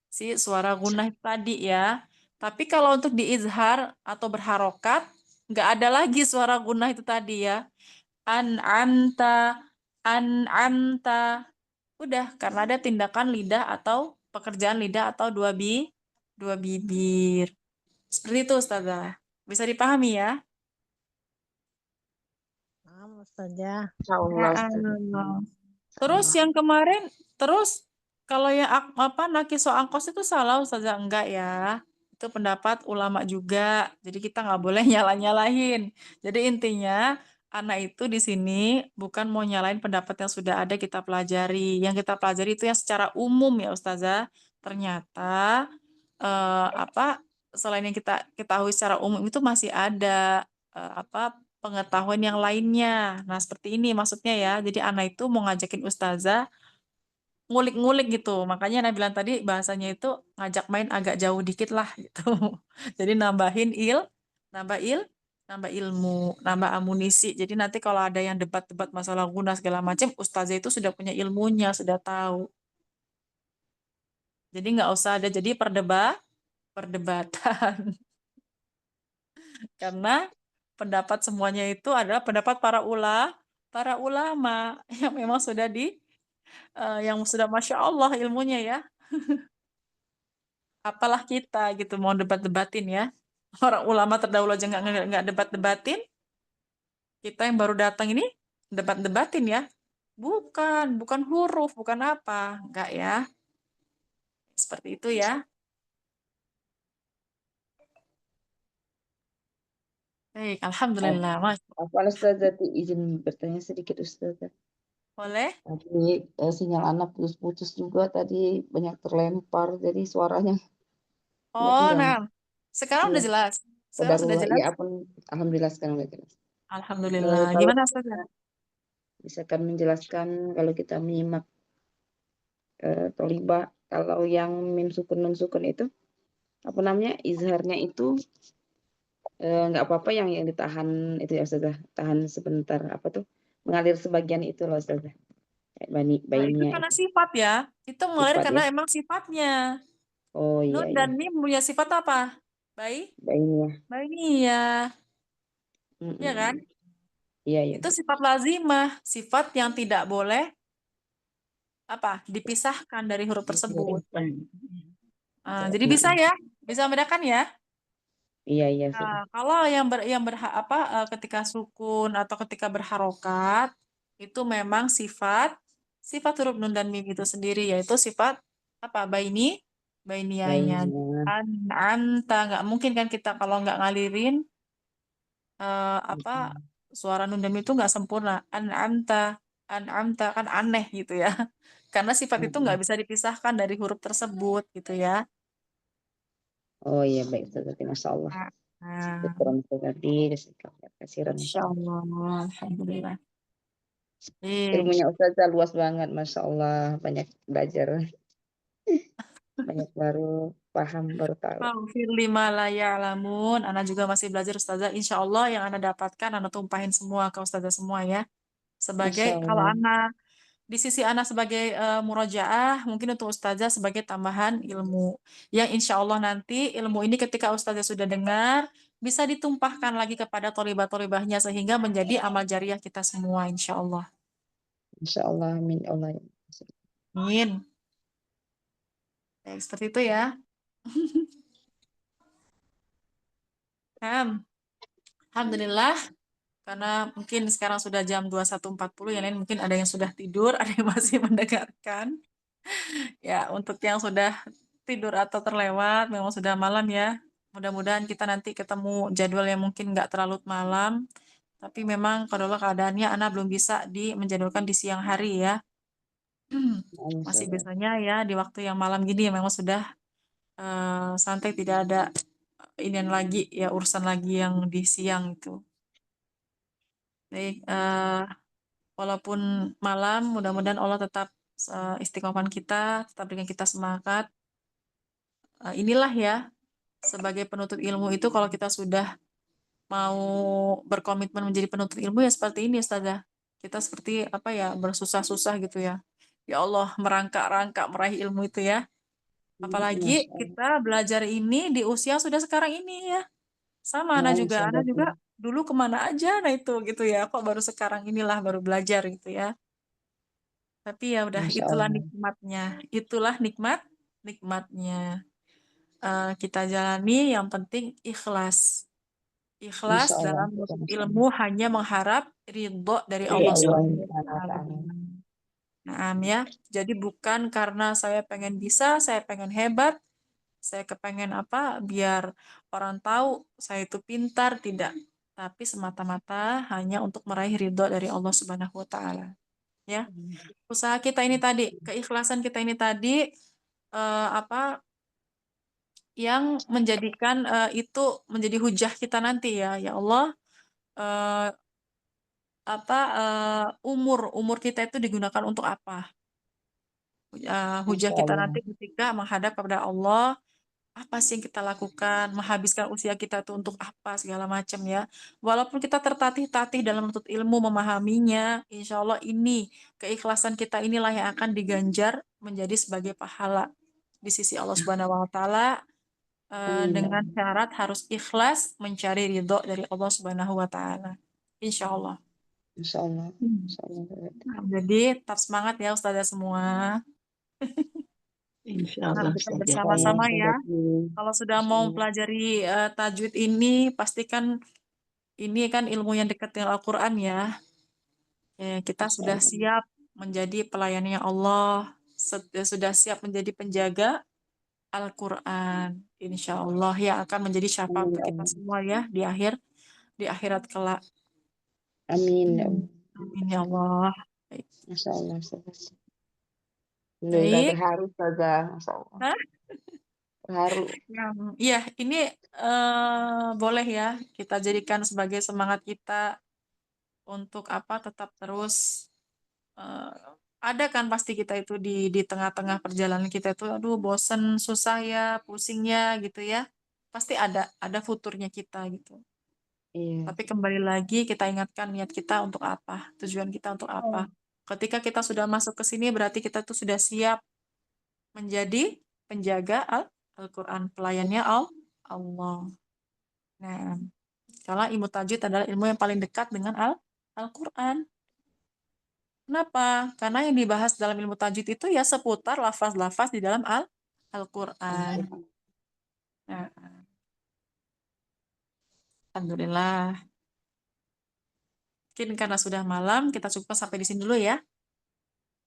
Si suara gunnah tadi ya. Tapi kalau untuk diizhar atau berharokat, nggak ada lagi suara gunnah itu tadi ya. An'amta, an'amta. Udah, karena ada tindakan lidah atau pekerjaan lidah atau dua bibir. Seperti itu Ustazah. Bisa dipahami ya? Ustazah. Ya Allah. Terus yang kemarin, kalau yang nakiso angkos itu salah Ustazah, enggak ya. Itu pendapat ulama juga. Jadi kita nggak boleh nyalah-nyalahin. Jadi intinya anak itu di sini bukan mau nyalain pendapat yang sudah ada kita pelajari. Yang kita pelajari itu yang secara umum ya Ustazah. Ternyata selain yang kita ketahui secara umum itu masih ada pengetahuan yang lainnya. Nah, seperti ini maksudnya ya. Jadi anak itu mau ngajakin ustazah ngulik-ngulik gitu. Makanya Ana bilang tadi bahasanya itu ngajak main agak jauh dikit lah gitu. Jadi nambah ilmu, nambah amunisi. Jadi nanti kalau ada yang debat-debat masalah guna segala macam, ustazah itu sudah punya ilmunya, sudah tahu. Jadi nggak usah ada jadi perdebatan. Karena pendapat semuanya itu adalah pendapat para ulama yang memang sudah yang sudah Masya Allah ilmunya ya. Apalah kita gitu mau debat-debatin ya. Orang ulama terdahulu aja nggak debat-debatin. Kita yang baru datang ini debat-debatin ya. Bukan huruf, bukan apa. Enggak ya. Seperti itu ya. Baik, Alhamdulillah. Mas, Apa Ustazah izin bertanya sedikit Ustazah. boleh? Tadi sinyal anak putus-putus juga tadi banyak terlempar jadi suaranya nggak Oh, hilang. nah. Sekarang Iya, udah jelas. Sekarang sudah qadarullah. jelas. Ya apun alhamdulillah sekarang udah jelas. Alhamdulillah. Kalau Gimana, Ustaz? misalkan menjelaskan kalau kita menyimak tolibah, kalau yang mim sukun nun sukun itu apa namanya izharnya itu nggak apa-apa yang ditahan itu ya Ustazah, tahan sebentar apa tuh mengalir sebagian itu loh Ustazah. Kayak Nah, itu bayinya karena itu sifat ya. Itu mengalir sifat ya. karena emang sifatnya. Oh iya Nun iya dan mim punya sifat apa? Baik, bayinya. ya. Ya kan? Iya iya. Itu sifat lazimah, sifat yang tidak boleh dipisahkan dari huruf tersebut. Jadi bisa ya, bisa membedakan ya. Iya iya. Nah, kalau ketika sukun atau ketika berharokat itu memang sifat huruf nun dan mim itu sendiri yaitu sifat bainiyahnya. Bayinya. Anta nggak mungkin kan kita kalau nggak ngalirin suara nun dan mim itu nggak sempurna. An'amta kan aneh gitu ya. Karena sifat itu nggak bisa dipisahkan dari huruf tersebut gitu ya. Oh iya baik Ustazah, Masya Allah. Nah, Syukuran tadi, kasiran Insya Masya Allah. Allah, Alhamdulillah. Ilmunya Ustazah luas banget, Masya Allah. Banyak belajar, banyak baru paham, baru tahu. Maghfir lima la ya'lamun. Ana juga masih belajar Ustazah. Insya Allah yang Ana dapatkan, Ana tumpahin semua ke Ustazah semua ya. Masya Sebagai, kalau Allah. Ana, di sisi Ana sebagai murojaah, mungkin untuk Ustazah sebagai tambahan ilmu. Yang insya Allah nanti ilmu ini ketika Ustazah sudah dengar, bisa ditumpahkan lagi kepada tolibah-tolibahnya sehingga menjadi amal jariah kita semua insya Allah. Masya Allah, amin Allah. Amin. Baik, seperti itu ya. Alhamdulillah, karena mungkin sekarang sudah jam 21.40, yang lain mungkin ada yang sudah tidur, ada yang masih mendengarkan. Ya, untuk yang sudah tidur atau terlewat, memang sudah malam ya. Mudah-mudahan kita nanti ketemu jadwal yang mungkin nggak terlalu malam. Tapi memang kalau keadaannya Ana belum bisa menjadwalkan di siang hari ya. Masih biasanya ya di waktu yang malam gini ya memang sudah santai, tidak ada inian lagi ya, urusan lagi yang di siang itu. Baik, walaupun malam, mudah-mudahan Allah tetap istiqomahkan kita, tetap dengan kita semangat. Inilah ya, sebagai penuntut ilmu itu kalau kita sudah mau berkomitmen menjadi penuntut ilmu ya seperti ini Ustazah. Kita seperti bersusah-susah gitu ya. Ya Allah, merangkak-rangkak meraih ilmu itu ya. Apalagi kita belajar ini di usia sudah sekarang ini ya. Sama Ana juga dulu kemana aja nah itu gitu ya. Kok baru sekarang inilah baru belajar gitu ya. Tapi ya udah itulah nikmatnya. Itulah nikmatnya. Kita jalani, yang penting ikhlas. Ikhlas dalam menuntut ilmu hanya mengharap ridho dari Allah Subhanahu wa taala. Nah, ya. Jadi bukan karena saya pengen bisa, saya pengen hebat, saya kepengen biar orang tahu saya itu pintar, tidak. Tapi semata-mata hanya untuk meraih ridho dari Allah Subhanahu wa taala. Ya. Usaha kita ini tadi, keikhlasan kita ini tadi yang menjadikan itu menjadi hujah kita nanti ya. Ya Allah, umur kita itu digunakan untuk apa? Hujah kita nanti ketika menghadap kepada Allah, apa sih yang kita lakukan, menghabiskan usia kita itu untuk apa, segala macam ya. Walaupun kita tertatih-tatih dalam menuntut ilmu, memahaminya, insya Allah ini, keikhlasan kita inilah yang akan diganjar menjadi sebagai pahala di sisi Allah Subhanahu wa taala Amin. dengan syarat harus ikhlas mencari ridho dari Allah Subhanahu wa Ta'ala. Insya Allah. Insya Allah. Insya Allah. Nah, jadi tetap semangat ya Ustazah semua. Insya Nah, Allah kita saja. bersama-sama ya. Ustazah. Kalau sudah Insya mau Allah. mempelajari tajwid ini, pastikan ini kan ilmu yang dekat dengan Al-Quran ya. Kita Insya sudah Allah. siap menjadi pelayannya Allah, sudah siap menjadi penjaga Al-Quran. Insya Allah yang akan menjadi syafaat Amin untuk ya kita Allah. semua ya di akhirat kelak. Amin ya Allah. Amin ya Allah. Baik. Masya Allah. Ustazah. Alhamdulillah Baik. terharu Ustazah. Masya Allah. Hah? Terharu. Iya, ini boleh ya kita jadikan sebagai semangat kita untuk tetap terus eh, ada kan pasti kita itu di tengah-tengah perjalanan kita itu aduh bosen, susah ya, pusingnya gitu ya. Pasti ada futurnya kita gitu. Iya. Tapi kembali lagi kita ingatkan niat kita untuk apa, tujuan kita untuk apa. Ketika kita sudah masuk ke sini berarti kita tuh sudah siap menjadi penjaga Al-Quran, pelayannya Allah. Nah, kalau ilmu tajwid adalah ilmu yang paling dekat dengan Al-Quran. Kenapa? Karena yang dibahas dalam ilmu tajwid itu ya seputar lafaz-lafaz di dalam Al-Quran. Nah, Alhamdulillah. Mungkin karena sudah malam, kita cukup sampai di sini dulu ya.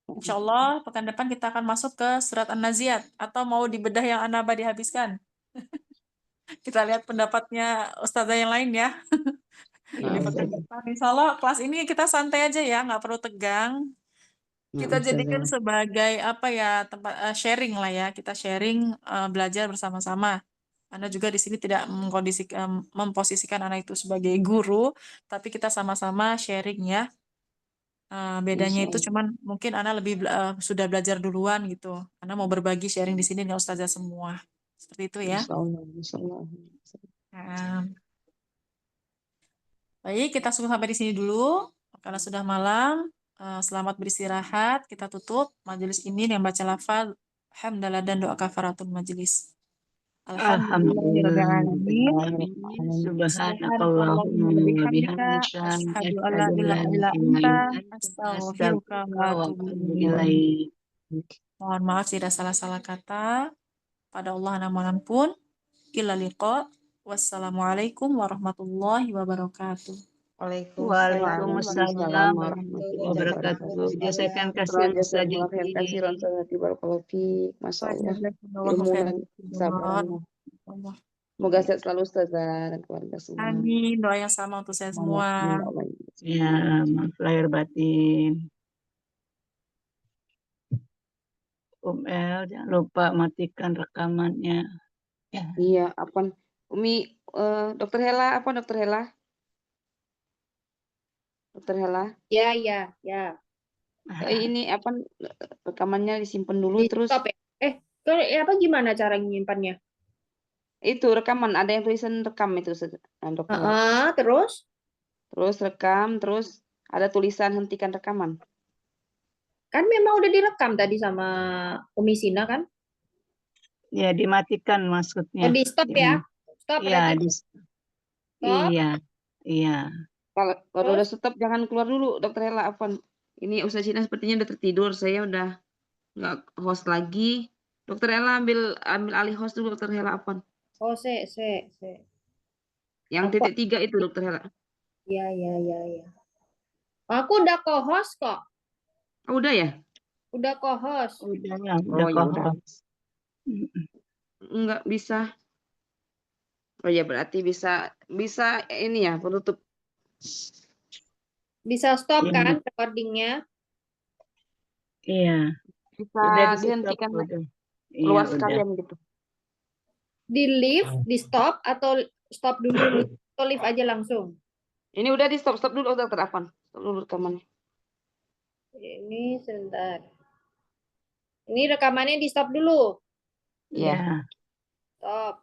Insya Allah, pekan depan kita akan masuk ke surat An-Naziat. Atau mau dibedah yang Anaba dihabiskan? Kita lihat pendapatnya Ustazah yang lain ya. Di Nah, pekan Ustazah. depan. Insya Allah, kelas ini kita santai aja ya, nggak perlu tegang. Nah, Kita jadikan Ustazah. sebagai tempat sharing lah ya. Kita sharing belajar bersama-sama. Anda juga di sini tidak memposisikan anak itu sebagai guru, tapi kita sama-sama sharing ya. Bedanya Insya itu Allah. cuman mungkin Ana sudah belajar duluan gitu. Ana mau berbagi sharing di sini dengan ustazah semua. Seperti itu ya. Insya Allah. Insya Allah. Nah, baik, kita sampai di sini dulu. Karena sudah malam, selamat beristirahat. Kita tutup majelis ini yang baca lafaz hamdalah dan doa kafaratul majelis. Alhamdulillahirrahmanirrahim. Subhanakallahumma wa bihamdika asyhadu an la ilaha illa anta astaghfiruka wa atubu ilaik. Mohon maaf jika salah-salah kata. Pada Allah nama pun. Illa liqa. Wassalamualaikum warahmatullahi wabarakatuh. Waalaikumsalam warahmatullahi wabarakatuh. Jazakan kasih saja. Masya Allah. Ilmu dan kesabaran. Semoga sehat selalu Ustazah dan keluarga semua. Amin. Doa yang sama untuk saya semua. Ya, maaf lahir batin. El, jangan lupa matikan rekamannya. Ya. Iya, apa? Umi, Dokter Hela, apa Dokter Hela? Dokter Hela? Ya. Ini apa? Rekamannya disimpan dulu Di terus. stop ya? Apa gimana cara menyimpannya? Itu rekaman, ada yang tulisan rekam itu Dokter Hela. Terus? Terus rekam, terus ada tulisan hentikan rekaman. Kan memang udah direkam tadi sama Umi Sina kan? Ya, dimatikan maksudnya. Oh, di stop ya? Stop. Ya, Stop. Iya. Kalau udah stop jangan keluar dulu Dokter Hela. Apa? Ini Ustaz Cina sepertinya udah tertidur. Saya udah nggak host lagi. Dokter Hela ambil alih host dulu Dokter Hela apa? Oh, Yang apa? titik 3 itu Dokter Hela. Ya. Aku udah co-host kok. Oh, udah ya? Udah co-host. Udah co-host. Enggak bisa. Oh ya, berarti bisa ini ya, penutup. Bisa stop kan recordingnya? Iya. Bisa dihentikan keluar sekalian gitu. Di leave, di stop atau stop dulu atau leave aja langsung? Ini udah di stop dulu Dokter Afan. Stop dulu rekamannya. Ini sebentar. Ini rekamannya di stop dulu. Iya. Stop.